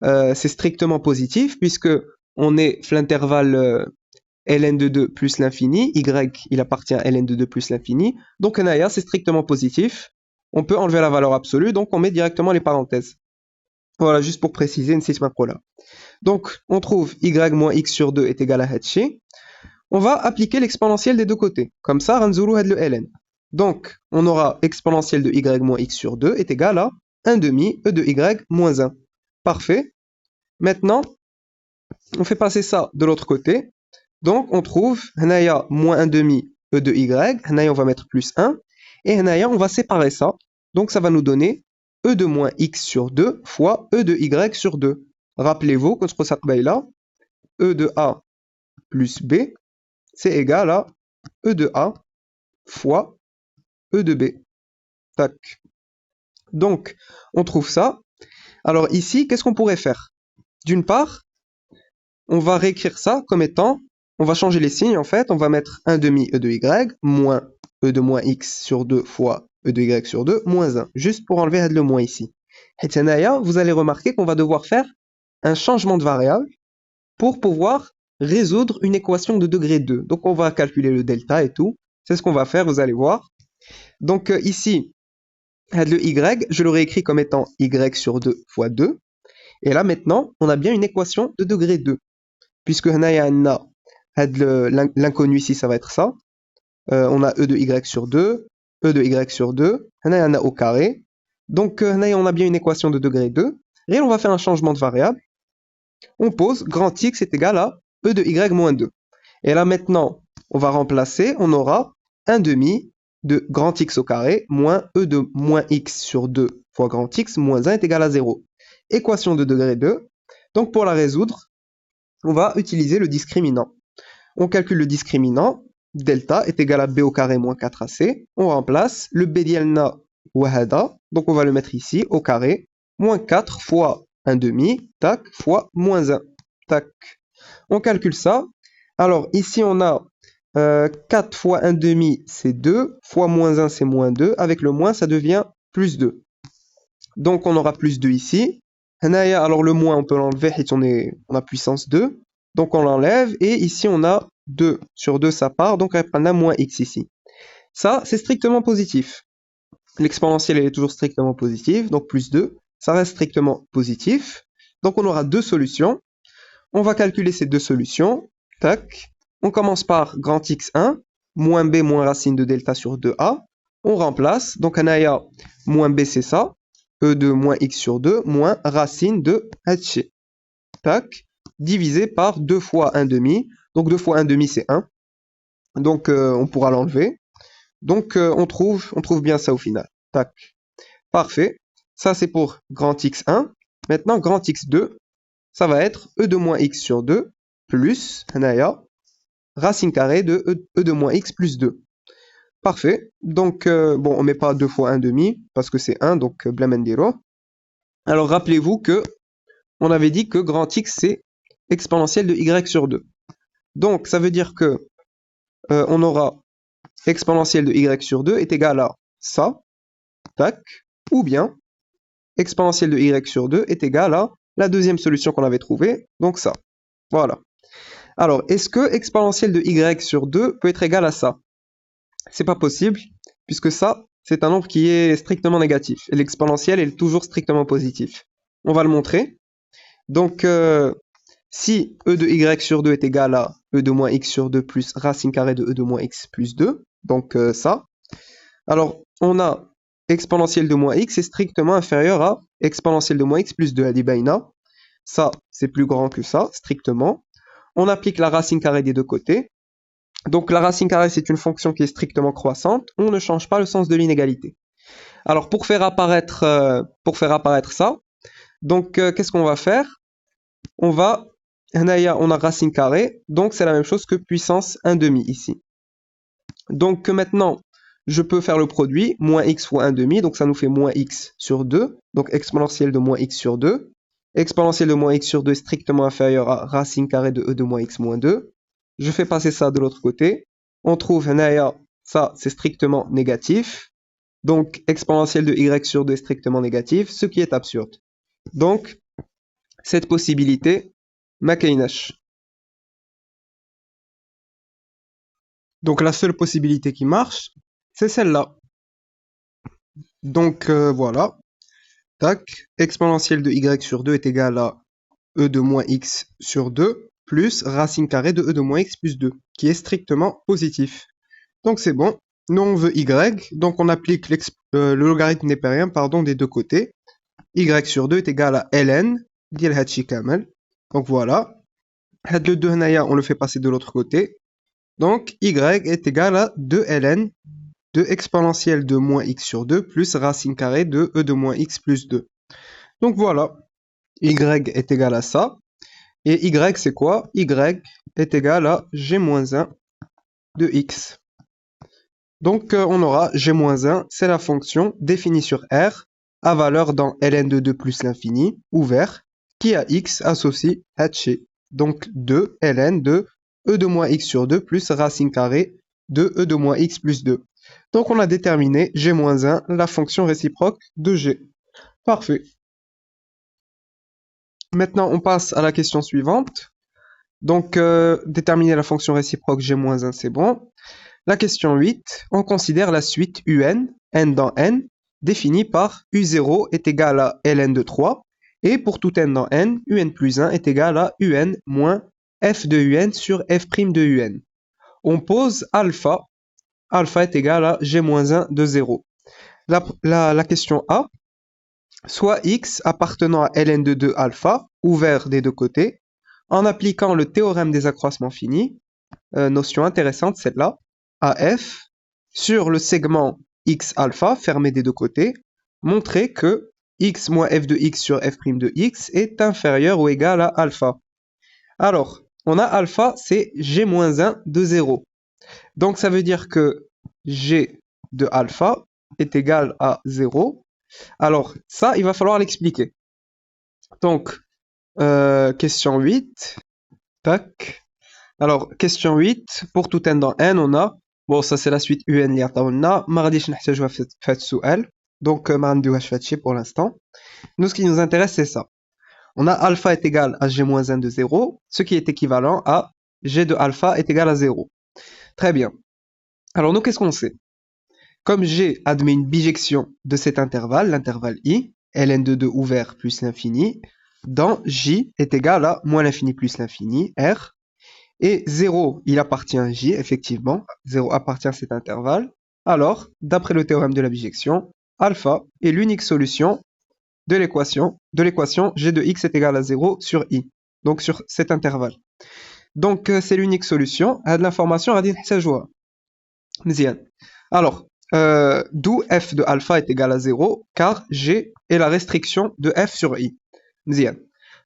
c'est strictement positif, puisque on est l'intervalle ln de 2 plus l'infini, y il appartient à ln de 2 plus l'infini, donc c'est strictement positif, on peut enlever la valeur absolue, donc on met directement les parenthèses. Voilà, juste pour préciser, une là. Donc on trouve y moins x sur 2 est égal à Hatchi. On va appliquer l'exponentielle des deux côtés, comme ça, Ranzoulou had le ln. Donc on aura exponentielle de y moins x sur 2 est égal à 1 demi e de y moins 1. Parfait. Maintenant, on fait passer ça de l'autre côté. Donc, on trouve moins 1 demi e de y. On va mettre plus 1. Et on va séparer ça. Donc, ça va nous donner e de moins x sur 2 fois e de y sur 2. Rappelez-vous, quand on là, e de a plus b, c'est égal à e de a fois e de b. Tac. Donc, on trouve ça. Alors ici, qu'est-ce qu'on pourrait faire? D'une part, on va réécrire ça comme étant, on va changer les signes en fait, on va mettre 1 demi e de y moins e de moins x sur 2 fois e de y sur 2 moins 1, juste pour enlever le moins ici. Et vous allez remarquer qu'on va devoir faire un changement de variable pour pouvoir résoudre une équation de degré 2. Donc on va calculer le delta et tout, c'est ce qu'on va faire, vous allez voir. Donc ici, le y, je l'aurais écrit comme étant y sur 2 fois 2. Et là maintenant, on a bien une équation de degré 2. Puisque l'inconnu ici, ça va être ça. On a e de y sur 2, e de y sur 2. On a au carré. Donc, on a bien une équation de degré 2. Et on va faire un changement de variable. On pose grand x est égal à e de y moins 2. Et là maintenant, on va remplacer, on aura 1 demi de grand x au carré moins e de moins x sur 2 fois grand x moins 1 est égal à 0. Équation de degré 2. Donc pour la résoudre, on va utiliser le discriminant. On calcule le discriminant, delta est égal à b au carré moins 4ac. On remplace le b dielna wahada, donc on va le mettre ici au carré, moins 4 fois 1 demi, tac, fois moins 1, tac. On calcule ça. Alors ici on a 4 fois 1 demi, c'est 2, fois moins 1, c'est moins 2. Avec le moins, ça devient plus 2. Donc on aura plus 2 ici. Alors le moins, on peut l'enlever, on a puissance 2. Donc on l'enlève, et ici on a 2 sur 2, ça part, donc on a moins x ici. Ça, c'est strictement positif. L'exponentielle, elle est toujours strictement positive, donc plus 2, ça reste strictement positif. Donc on aura deux solutions. On va calculer ces deux solutions. Tac. On commence par grand x1, moins b moins racine de delta sur 2a. On remplace, donc anaya moins b c'est ça, e de moins x sur 2 moins racine de h. Tac. Divisé par 2 fois 1 demi. Donc 2 fois 1 demi c'est 1. Donc on pourra l'enlever. Donc on trouve bien ça au final. Tac. Parfait. Ça c'est pour grand x1. Maintenant grand x2, ça va être e de moins x sur 2 plus anaya racine carrée de e de moins x plus 2. Parfait. Donc, bon, on met pas 2 fois 1 demi, parce que c'est 1, donc blamendiro. Alors, rappelez-vous que on avait dit que grand x, c'est exponentielle de y sur 2. Donc, ça veut dire que on aura exponentielle de y sur 2 est égal à ça, tac, ou bien exponentielle de y sur 2 est égal à la deuxième solution qu'on avait trouvée, donc ça. Voilà. Alors, est-ce que exponentielle de y sur 2 peut être égal à ça? C'est pas possible, puisque ça, c'est un nombre qui est strictement négatif. Et l'exponentielle est toujours strictement positif. On va le montrer. Donc, si e de y sur 2 est égal à e de moins x sur 2 plus racine carrée de e de moins x plus 2, donc ça, alors on a exponentielle de moins x est strictement inférieur à exponentielle de moins x plus 2 à Dibaina. Ça, c'est plus grand que ça, strictement. On applique la racine carrée des deux côtés. Donc la racine carrée, c'est une fonction qui est strictement croissante. On ne change pas le sens de l'inégalité. Alors pour faire apparaître ça, donc qu'est-ce qu'on va faire? On a racine carrée, donc c'est la même chose que puissance 1 demi ici. Donc maintenant, je peux faire le produit, moins x fois 1 demi, donc ça nous fait moins x sur 2, donc exponentielle de moins x sur 2. Exponentielle de moins x sur 2 est strictement inférieure à racine carrée de e de moins x moins 2. Je fais passer ça de l'autre côté. On trouve ça c'est strictement négatif. Donc exponentielle de y sur 2 est strictement négative, ce qui est absurde. Donc cette possibilité, ma كايناش. Donc la seule possibilité qui marche, c'est celle-là. Donc voilà, tac, exponentielle de y sur 2 est égale à e de moins x sur 2 plus racine carrée de e de moins x plus 2, qui est strictement positif. Donc c'est bon, nous on veut y, donc on applique le logarithme népérien des deux côtés. Y sur 2 est égal à ln, ديال هادشي كامل. Donc voilà, هاد le 2 هنايا on le fait passer de l'autre côté. Donc y est égal à 2ln de exponentielle de moins x sur 2 plus racine carrée de e de moins x plus 2. Donc voilà, y est égal à ça. Et y c'est quoi? Y est égal à g-1 de x. Donc on aura g-1, c'est la fonction définie sur R à valeur dans ln de 2 plus l'infini, ouvert, qui a x associé hatché. Donc 2 ln de e de moins x sur 2 plus racine carrée de e de moins x plus 2. Donc on a déterminé g-1, la fonction réciproque de g. Parfait. Maintenant on passe à la question suivante. Donc déterminer la fonction réciproque g-1, c'est bon. La question 8, on considère la suite un, n dans n, définie par u0 est égal à ln de 3, et pour tout n dans n, un plus 1 est égal à un moins f de un sur f' de un. On pose alpha est égal à g-1 de 0. La question A, soit x appartenant à ln de 2 alpha, ouvert des deux côtés, en appliquant le théorème des accroissements finis, notion intéressante celle-là, AF, sur le segment x alpha fermé des deux côtés, montrer que x moins f de x sur f' de x est inférieur ou égal à alpha. Alors, on a alpha, c'est g-1 de 0. Donc ça veut dire que g de alpha est égal à 0. Alors, ça, il va falloir l'expliquer. Donc, question 8. Tac. Alors, question 8, pour tout n dans n, on a, bon, ça c'est la suite un اللي عطاولنا, ما غاديش نحتاجوها في هاد السؤال, donc ما غنديوهاش في هادشي pour l'instant. Nous, ce qui nous intéresse, c'est ça. On a alpha est égal à g-1 de 0, ce qui est équivalent à g de alpha est égal à 0. Très bien. Alors, nous, qu'est-ce qu'on sait? Comme g admet une bijection de cet intervalle, l'intervalle i, ln de 2 ouvert plus l'infini, dans j est égal à moins l'infini plus l'infini, r, et 0, il appartient à j, effectivement, 0 appartient à cet intervalle. Alors, d'après le théorème de la bijection, alpha est l'unique solution de l'équation g de x est égal à 0 sur i, donc sur cet intervalle. Donc, c'est l'unique solution. À de l'information, غادي نحتاجوها. مزيان. Alors, d'où f de alpha est égal à 0, car g est la restriction de f sur i. مزيان.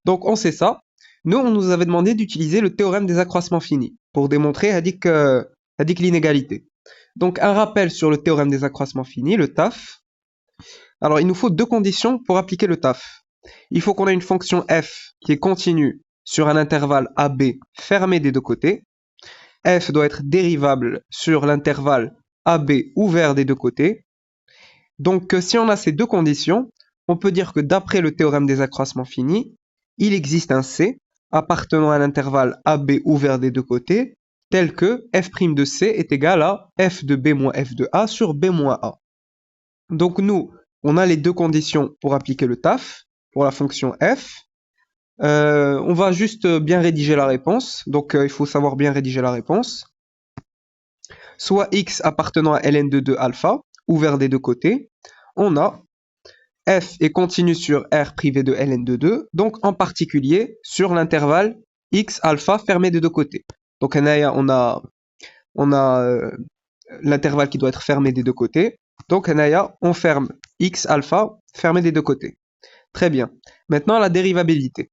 Donc, on sait ça. Nous, on nous avait demandé d'utiliser le théorème des accroissements finis pour démontrer l'inégalité. Donc, un rappel sur le théorème des accroissements finis, le TAF. Alors, il nous faut deux conditions pour appliquer le TAF. Il faut qu'on ait une fonction f qui est continue sur un intervalle AB fermé des deux côtés. F doit être dérivable sur l'intervalle AB ouvert des deux côtés. Donc, si on a ces deux conditions, on peut dire que d'après le théorème des accroissements finis, il existe un C appartenant à l'intervalle AB ouvert des deux côtés, tel que f' de C est égal à f de B moins f de A sur B moins A. Donc nous, on a les deux conditions pour appliquer le TAF, pour la fonction f. On va juste bien rédiger la réponse, donc il faut savoir bien rédiger la réponse. Soit x appartenant à ln de 2 alpha, ouvert des deux côtés, on a f est continu sur R privé de ln de 2, donc en particulier sur l'intervalle x alpha fermé des deux côtés. Donc on on a l'intervalle qui doit être fermé des deux côtés. Donc, on ferme x alpha fermé des deux côtés. Très bien. Maintenant, la dérivabilité.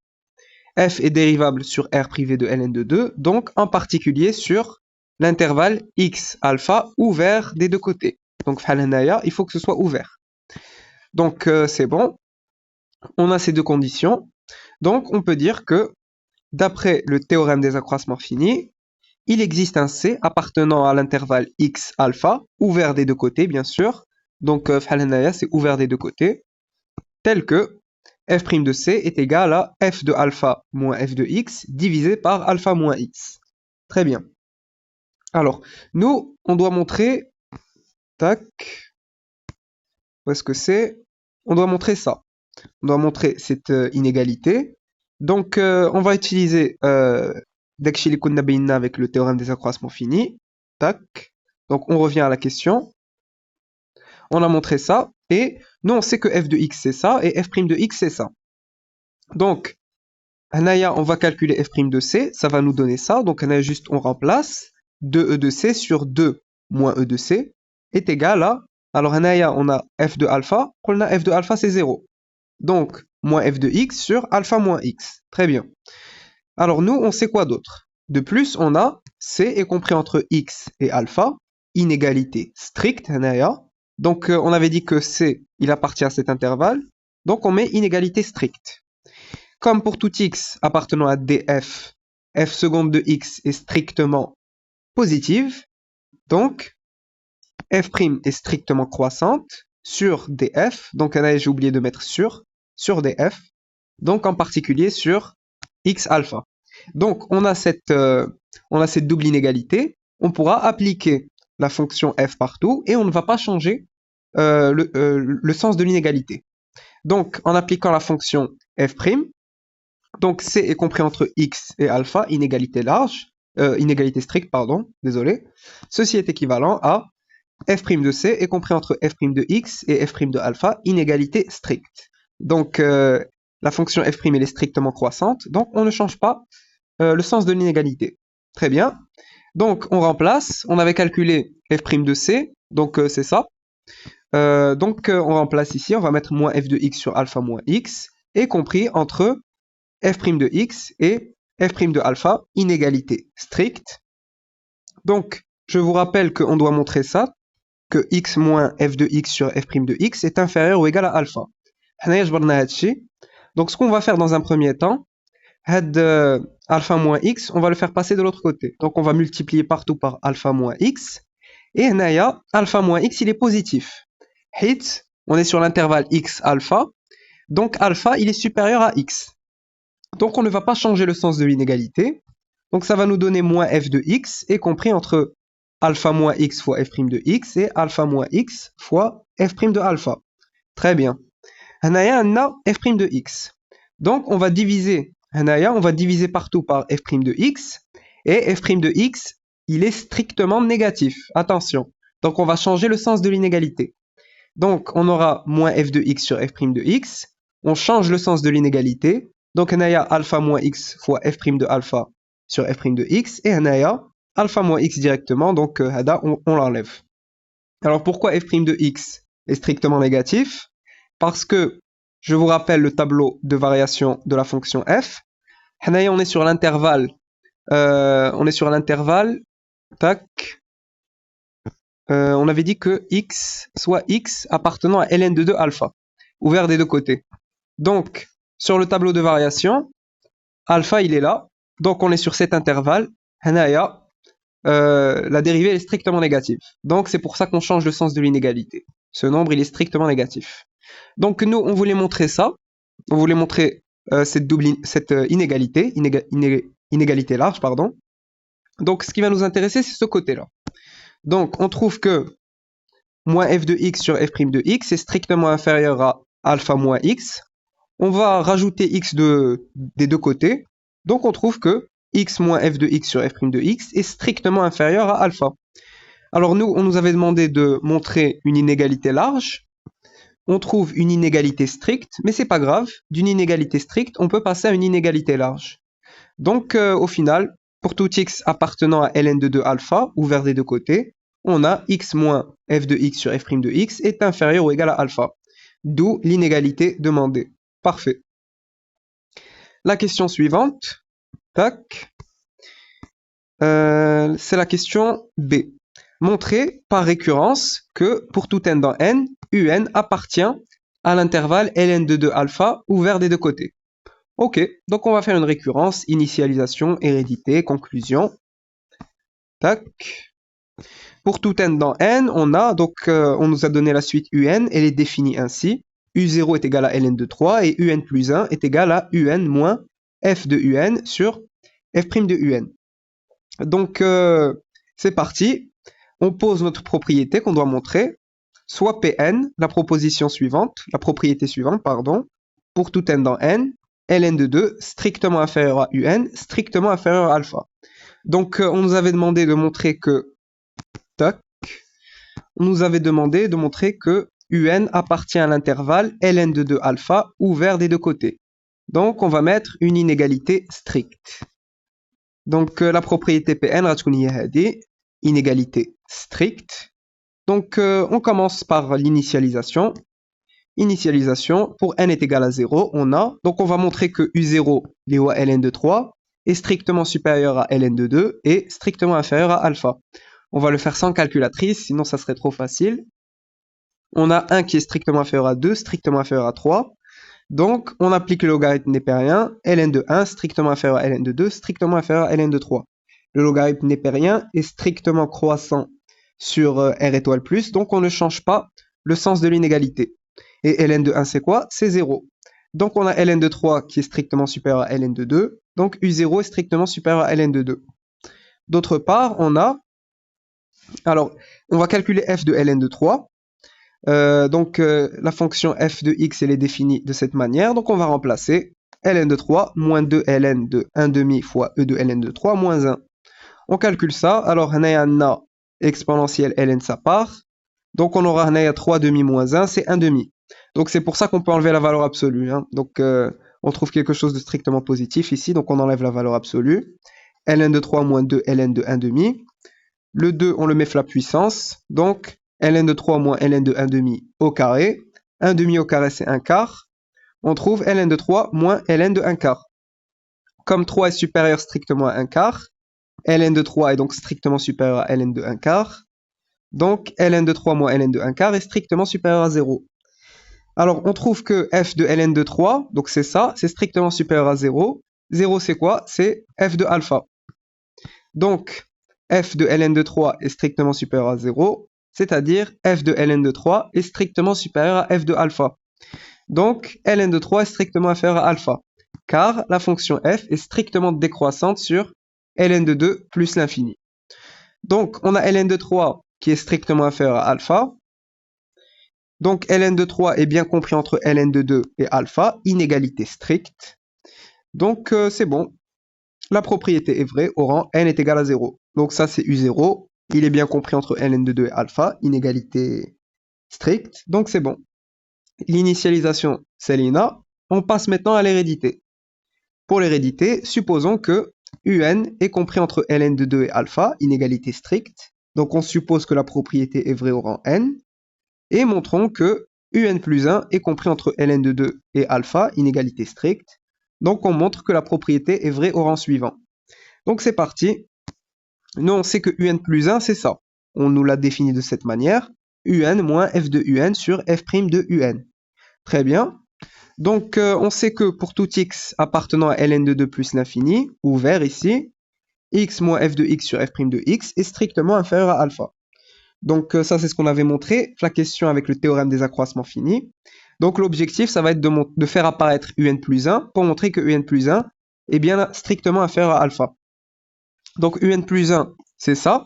F est dérivable sur R privé de ln de 2, donc en particulier sur l'intervalle x alpha ouvert des deux côtés. Donc, il faut que ce soit ouvert. Donc, c'est bon. On a ces deux conditions. Donc, on peut dire que, d'après le théorème des accroissements finis, il existe un C appartenant à l'intervalle x alpha, ouvert des deux côtés, bien sûr. Donc, c'est ouvert des deux côtés, tel que f' de C est égal à f de alpha moins f de x divisé par alpha moins x. Très bien. Alors, nous, on doit montrer, tac, où est-ce que c'est? On doit montrer ça. On doit montrer cette inégalité. Donc, on va utiliser Dakshili Kunna Beinna avec le théorème des accroissements finis. Tac. Donc, on revient à la question. On a montré ça. Et nous, on sait que f de x, c'est ça. Et f' de x, c'est ça. Donc, on va calculer f' de c. Ça va nous donner ça. Donc, on remplace 2e de c sur 2 moins e de c est égal à... Alors, on a f de alpha. On a f de alpha, c'est 0. Donc, moins f de x sur alpha moins x. Très bien. Alors, nous, on sait quoi d'autre? De plus, on a c est compris entre x et alpha, inégalité stricte. Donc, on avait dit que c, il appartient à cet intervalle. Donc, on met inégalité stricte. Comme pour tout x appartenant à df, f seconde de x est strictement positive. Donc, f' est strictement croissante sur df. Donc, j'ai oublié de mettre sur df. Donc, en particulier sur x alpha. Donc, on a cette double inégalité. On pourra appliquer la fonction f partout et on ne va pas changer le sens de l'inégalité. Donc, en appliquant la fonction f', donc c est compris entre x et alpha, inégalité stricte, pardon, désolé. Ceci est équivalent à f' de c est compris entre f' de x et f' de alpha, inégalité stricte. Donc, la fonction f' elle est strictement croissante, donc on ne change pas le sens de l'inégalité. Très bien. Donc, on remplace. On avait calculé f' de c, donc c'est ça. Donc, on remplace ici. On va mettre moins f de x sur alpha moins x, est compris entre f' de x et f' de alpha, inégalité stricte. Donc, je vous rappelle qu'on doit montrer ça, que x moins f de x sur f' de x est inférieur ou égal à alpha. Donc, ce qu'on va faire dans un premier temps, alpha moins x, on va le faire passer de l'autre côté. Donc, on va multiplier partout par alpha moins x. Et alpha moins x, il est positif. On est sur l'intervalle x alpha. Donc, alpha, il est supérieur à x. Donc, on ne va pas changer le sens de l'inégalité. Donc, ça va nous donner moins f de x, est compris entre alpha moins x fois f' de x et alpha moins x fois f' de alpha. Très bien. On a f' de x. Donc, on va diviser partout par f' de x. Et f' de x, il est strictement négatif. Attention. Donc, on va changer le sens de l'inégalité. Donc, on aura moins f de x sur f' de x. On change le sens de l'inégalité. Donc, on a alpha moins x fois f' de alpha sur f' de x. Et on a alpha moins x directement. Donc, on l'enlève. Alors, pourquoi f' de x est strictement négatif? Parce que, je vous rappelle le tableau de variation de la fonction f. On est sur l'intervalle. Tac. On avait dit que x soit x appartenant à ln de 2 alpha, ouvert des deux côtés. Donc, sur le tableau de variation, alpha, il est là. Donc, on est sur cet intervalle. La dérivée est strictement négative. Donc, c'est pour ça qu'on change le sens de l'inégalité. Ce nombre, il est strictement négatif. Donc, nous, on voulait montrer ça. On voulait montrer cette inégalité, inégalité large, pardon. Donc, ce qui va nous intéresser, c'est ce côté-là. Donc, on trouve que moins f de x sur f' de x est strictement inférieur à alpha moins x. On va rajouter x des deux côtés. Donc, on trouve que x moins f de x sur f' de x est strictement inférieur à alpha. Alors, on nous avait demandé de montrer une inégalité large. On trouve une inégalité stricte, mais c'est pas grave. D'une inégalité stricte, on peut passer à une inégalité large. Donc, au final, pour tout x appartenant à ln de 2 alpha, ouvert des deux côtés, on a x moins f de x sur f' de x est inférieur ou égal à alpha. D'où l'inégalité demandée. Parfait. La question suivante, tac, c'est la question B. Montrer par récurrence que pour tout n dans n, un appartient à l'intervalle ln de 2 alpha ouvert des deux côtés. Ok, donc on va faire une récurrence, initialisation, hérédité, conclusion. Tac. Pour tout n dans n, on a, donc on nous a donné la suite un, elle est définie ainsi. U0 est égal à ln de 3 et un plus 1 est égal à un moins f de un sur f' de un. Donc c'est parti. On pose notre propriété qu'on doit montrer, soit Pn, la proposition suivante, la propriété suivante, pardon, pour tout n dans n, ln de 2 strictement inférieur à un, strictement inférieur à alpha. Donc on nous avait demandé de montrer que, tac, on nous avait demandé de montrer que un appartient à l'intervalle ln de 2 alpha ouvert des deux côtés. Donc on va mettre une inégalité stricte. Donc la propriété Pn, inégalité stricte. Donc on commence par l'initialisation. Initialisation, pour n est égal à 0, on a, donc on va montrer que U0, les à ln de 3, est strictement supérieur à ln de 2 et strictement inférieur à alpha. On va le faire sans calculatrice, sinon ça serait trop facile. On a 1 qui est strictement inférieur à 2, strictement inférieur à 3. Donc on applique le logarithme népérien, ln de 1 strictement inférieur à ln de 2, strictement inférieur à ln de 3. Le logarithme népérien est strictement croissant sur r étoile plus, donc on ne change pas le sens de l'inégalité. Et ln de 1 c'est quoi? C'est 0. Donc on a ln de 3 qui est strictement supérieur à ln de 2, donc U0 est strictement supérieur à ln de 2. D'autre part, on a, alors on va calculer f de ln de 3. La fonction f de x elle est définie de cette manière, donc on va remplacer ln de 3 moins 2 ln de 1 demi fois e de ln de 3 moins 1. On calcule ça, alors on a exponentielle ln sa part, donc on aura 3 demi moins 1, c'est 1 demi. Donc c'est pour ça qu'on peut enlever la valeur absolue, hein. Donc on trouve quelque chose de strictement positif ici, donc on enlève la valeur absolue. ln de 3 moins 2 ln de 1 demi. Le 2 on le met fois la puissance, donc ln de 3 moins ln de 1 demi au carré. 1 demi au carré, c'est 1 quart. On trouve ln de 3 moins ln de 1 quart. Comme 3 est supérieur strictement à 1 quart, ln de 3 est donc strictement supérieur à ln de 1 quart. Donc ln de 3 moins ln de 1 quart est strictement supérieur à 0. Alors on trouve que f de ln de 3, donc c'est ça, c'est strictement supérieur à 0. 0 c'est quoi? C'est f de alpha. Donc f de ln de 3 est strictement supérieur à 0. C'est-à-dire f de ln de 3 est strictement supérieur à f de alpha. Donc ln de 3 est strictement inférieur à alpha, car la fonction f est strictement décroissante sur ln de 2 plus l'infini. Donc on a ln de 3 qui est strictement inférieur à alpha. Donc ln de 3 est bien compris entre ln de 2 et alpha, inégalité stricte. Donc c'est bon, la propriété est vraie au rang n est égal à 0. Donc ça c'est U0. Il est bien compris entre ln de 2 et alpha, inégalité stricte, donc c'est bon. L'initialisation, c'est l'INA. On passe maintenant à l'hérédité. Pour l'hérédité, supposons que un est compris entre ln de 2 et alpha, inégalité stricte. Donc on suppose que la propriété est vraie au rang n. Et montrons que un plus 1 est compris entre ln de 2 et alpha, inégalité stricte. Donc on montre que la propriété est vraie au rang suivant. Donc c'est parti. Nous, on sait que un plus 1, c'est ça. On nous l'a défini de cette manière. un moins f de un sur f' de un. Très bien. Donc, on sait que pour tout x appartenant à ln de 2 plus l'infini, ouvert ici, x moins f de x sur f' de x est strictement inférieur à alpha. Donc, ça, c'est ce qu'on avait montré. La question avec le théorème des accroissements finis. Donc, l'objectif, ça va être de faire apparaître un plus 1 pour montrer que un plus 1 est bien strictement inférieur à alpha. Donc un plus 1, c'est ça.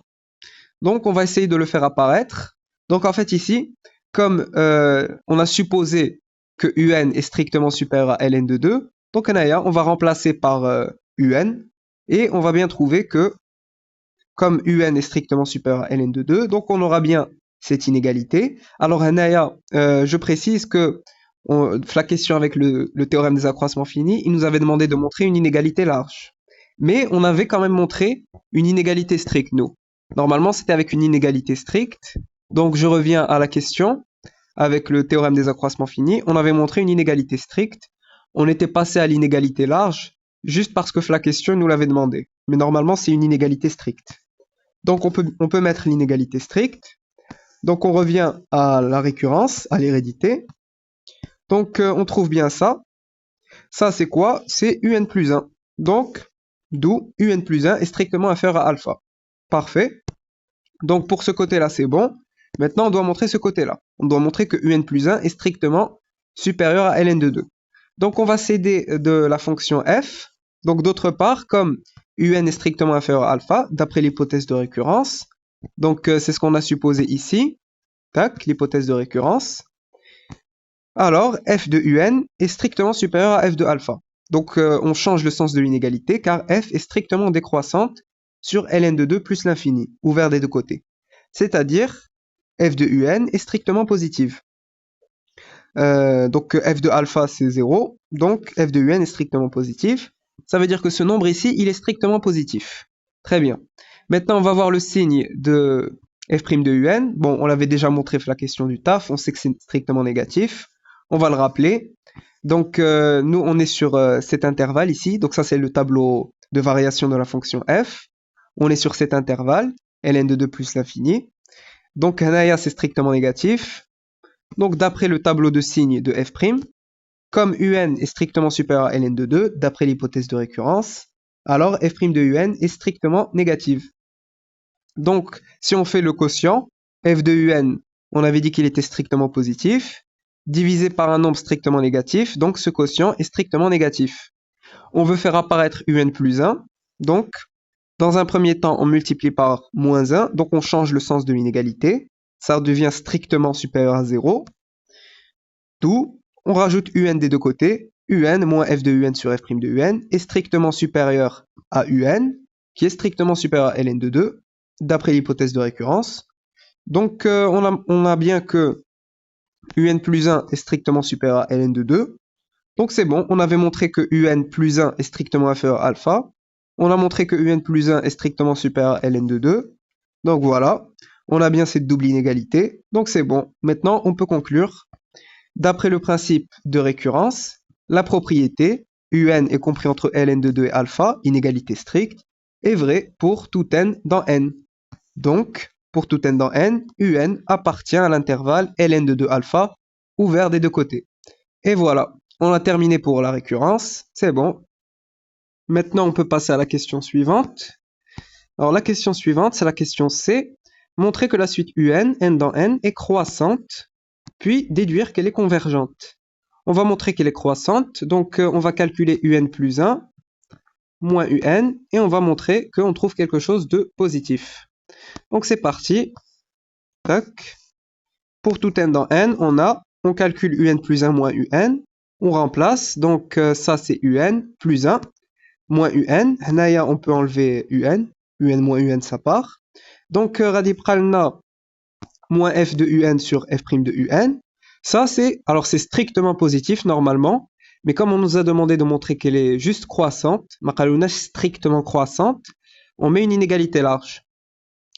Donc on va essayer de le faire apparaître. Donc en fait ici, comme on a supposé que un est strictement supérieur à ln de 2, donc on va remplacer par un, et on va bien trouver que comme un est strictement supérieur à ln de 2, donc on aura bien cette inégalité. Alors je précise que la question avec le théorème des accroissements finis, il nous avait demandé de montrer une inégalité large. mais on avait quand même montré une inégalité stricte, nous. Normalement, c'était avec une inégalité stricte. Donc, je reviens à la question. Avec le théorème des accroissements finis, on avait montré une inégalité stricte. On était passé à l'inégalité large, juste parce que la question nous l'avait demandé. Mais normalement, c'est une inégalité stricte. Donc, on peut mettre l'inégalité stricte. Donc, on revient à la récurrence, à l'hérédité. Donc, on trouve bien ça. Ça, c'est quoi? C'est un plus 1. Donc, d'où un plus 1 est strictement inférieur à alpha. Parfait. Donc, pour ce côté-là, c'est bon. Maintenant, on doit montrer ce côté-là. On doit montrer que un plus 1 est strictement supérieur à ln de 2. Donc, on va s'aider de la fonction f. Donc, d'autre part, comme un est strictement inférieur à alpha, d'après l'hypothèse de récurrence. Donc, c'est ce qu'on a supposé ici. Tac, l'hypothèse de récurrence. Alors, f de un est strictement supérieur à f de alpha. Donc, on change le sens de l'inégalité, car f est strictement décroissante sur ln de 2 plus l'infini, ouvert des deux côtés. C'est-à-dire, f de un est strictement positive. Donc, f de alpha, c'est 0. Donc, f de un est strictement positif. Ça veut dire que ce nombre ici, il est strictement positif. Très bien. Maintenant, on va voir le signe de f' de un. Bon, on l'avait déjà montré la question du taf. On sait que c'est strictement négatif. On va le rappeler. Donc, nous, on est sur cet intervalle ici. Donc, ça, c'est le tableau de variation de la fonction f. On est sur cet intervalle, ln de 2 plus l'infini. Donc, Hanaya, c'est strictement négatif. Donc, d'après le tableau de signes de f', comme un est strictement supérieur à ln de 2, d'après l'hypothèse de récurrence, alors f' de un est strictement négative. Donc, si on fait le quotient, f de un, on avait dit qu'il était strictement positif, divisé par un nombre strictement négatif, donc ce quotient est strictement négatif. On veut faire apparaître un plus 1, donc dans un premier temps, on multiplie par moins 1, donc on change le sens de l'inégalité, ça devient strictement supérieur à 0, d'où on rajoute un des deux côtés, un moins f de un sur f' de un est strictement supérieur à un, qui est strictement supérieur à ln de 2, d'après l'hypothèse de récurrence. Donc on a bien que un plus 1 est strictement supérieur à ln de 2. Donc c'est bon, on avait montré que un plus 1 est strictement inférieur à alpha. On a montré que un plus 1 est strictement supérieur à ln de 2. Donc voilà, on a bien cette double inégalité. Donc c'est bon, maintenant on peut conclure. D'après le principe de récurrence, la propriété un est compris entre ln de 2 et alpha, inégalité stricte, est vraie pour tout n dans n. Donc, pour tout n dans n, un appartient à l'intervalle ln de 2 alpha, ouvert des deux côtés. Et voilà, on a terminé pour la récurrence, c'est bon. Maintenant, on peut passer à la question suivante. Alors, la question suivante, c'est la question C. Montrer que la suite un, n dans n, est croissante, puis déduire qu'elle est convergente. On va montrer qu'elle est croissante, donc on va calculer un plus 1, moins un, et on va montrer qu'on trouve quelque chose de positif. Donc c'est parti. Tac. Pour tout n dans n, on calcule un plus 1 moins un, on remplace, donc ça c'est un plus 1, moins un, Hanaya on peut enlever un moins un ça part. Donc Radi Pralna moins f de un sur f' de un, ça c'est, alors c'est strictement positif normalement, mais comme on nous a demandé de montrer qu'elle est juste croissante, maqalouna strictement croissante, on met une inégalité large.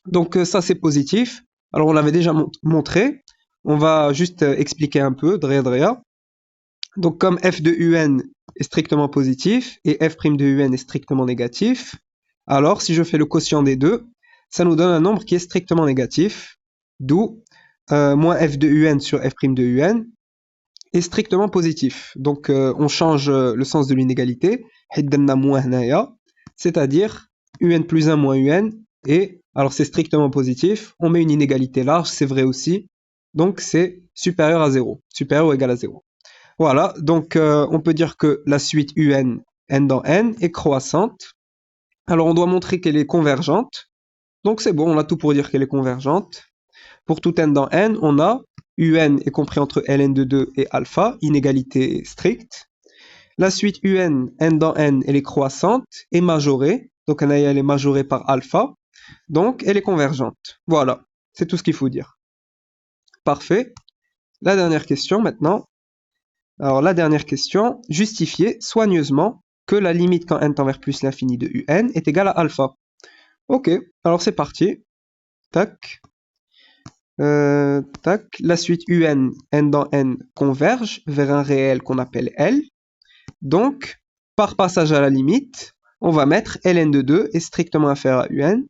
Donc ça c'est positif. Alors on l'avait déjà montré. On va juste expliquer un peu, drea. Donc comme f de un est strictement positif et f' de un est strictement négatif, alors si je fais le quotient des deux, ça nous donne un nombre qui est strictement négatif, d'où moins f de un sur f' de un est strictement positif. Donc on change le sens de l'inégalité, c'est-à-dire un plus 1 moins un, et alors c'est strictement positif, on met une inégalité large, c'est vrai aussi, donc c'est supérieur à 0, supérieur ou égal à 0. Voilà, donc on peut dire que la suite un, n dans n, est croissante. Alors on doit montrer qu'elle est convergente, donc c'est bon, on a tout pour dire qu'elle est convergente. Pour tout n dans n, on a un est compris entre ln de 2 et alpha, inégalité stricte. La suite un, n dans n, elle est croissante et majorée, donc elle est majorée par alpha, donc elle est convergente. Voilà, c'est tout ce qu'il faut dire. Parfait. La dernière question maintenant. Alors la dernière question, justifier soigneusement que la limite quand n tend vers plus l'infini de un est égale à alpha. Ok, alors c'est parti. Tac. Tac. La suite un, n dans n converge vers un réel qu'on appelle L. Donc, par passage à la limite, on va mettre ln de 2 est strictement inférieur à un,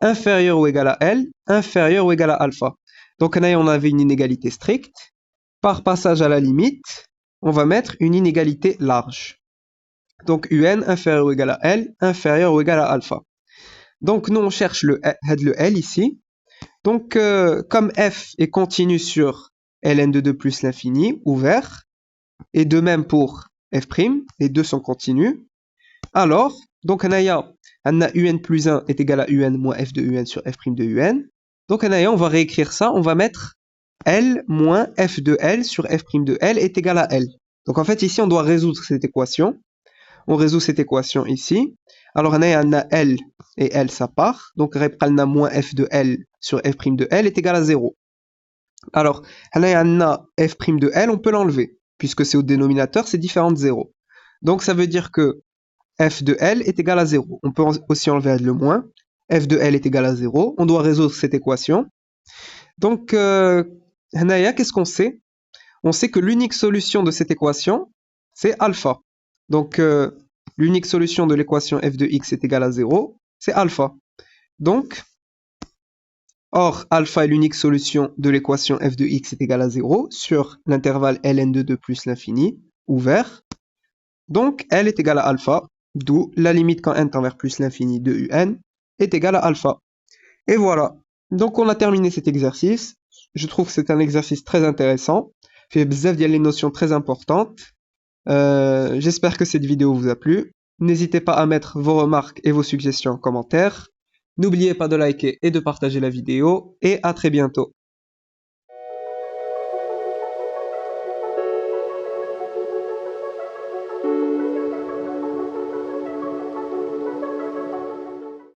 inférieur ou égal à L, inférieur ou égal à alpha. Donc, on avait une inégalité stricte. Par passage à la limite, on va mettre une inégalité large. Donc, un inférieur ou égal à L, inférieur ou égal à alpha. Donc, nous, on cherche le L ici. Donc, comme f est continu sur ln de 2 plus l'infini, ouvert, et de même pour f', les deux sont continus, alors, donc, on a un plus 1 est égal à un moins f de un sur f' de un. Donc, on va réécrire ça, on va mettre L moins f de L sur f' de L est égal à L. Donc, en fait, ici, on doit résoudre cette équation. On résout cette équation ici. Alors, on a L et L, ça part. Donc, on a moins f de L sur f' de L est égal à 0. Alors, on a f' de L, on peut l'enlever, puisque c'est au dénominateur, c'est différent de 0. Donc, ça veut dire que f de L est égal à 0. On peut aussi enlever le moins. F de L est égal à 0. On doit résoudre cette équation. Donc, qu'est-ce qu'on sait? On sait que l'unique solution de cette équation, c'est alpha. Donc, l'unique solution de l'équation f de x est égal à 0, c'est alpha. Donc, or, alpha est l'unique solution de l'équation f de x est égal à 0 sur l'intervalle ln de 2 plus l'infini, ouvert. Donc, L est égal à alpha, d'où la limite quand n tend vers plus l'infini de un est égale à alpha. Et voilà. Donc, on a terminé cet exercice. Je trouve que c'est un exercice très intéressant. Il y a des notions très importantes. J'espère que cette vidéo vous a plu. N'hésitez pas à mettre vos remarques et vos suggestions en commentaire. N'oubliez pas de liker et de partager la vidéo. Et à très bientôt.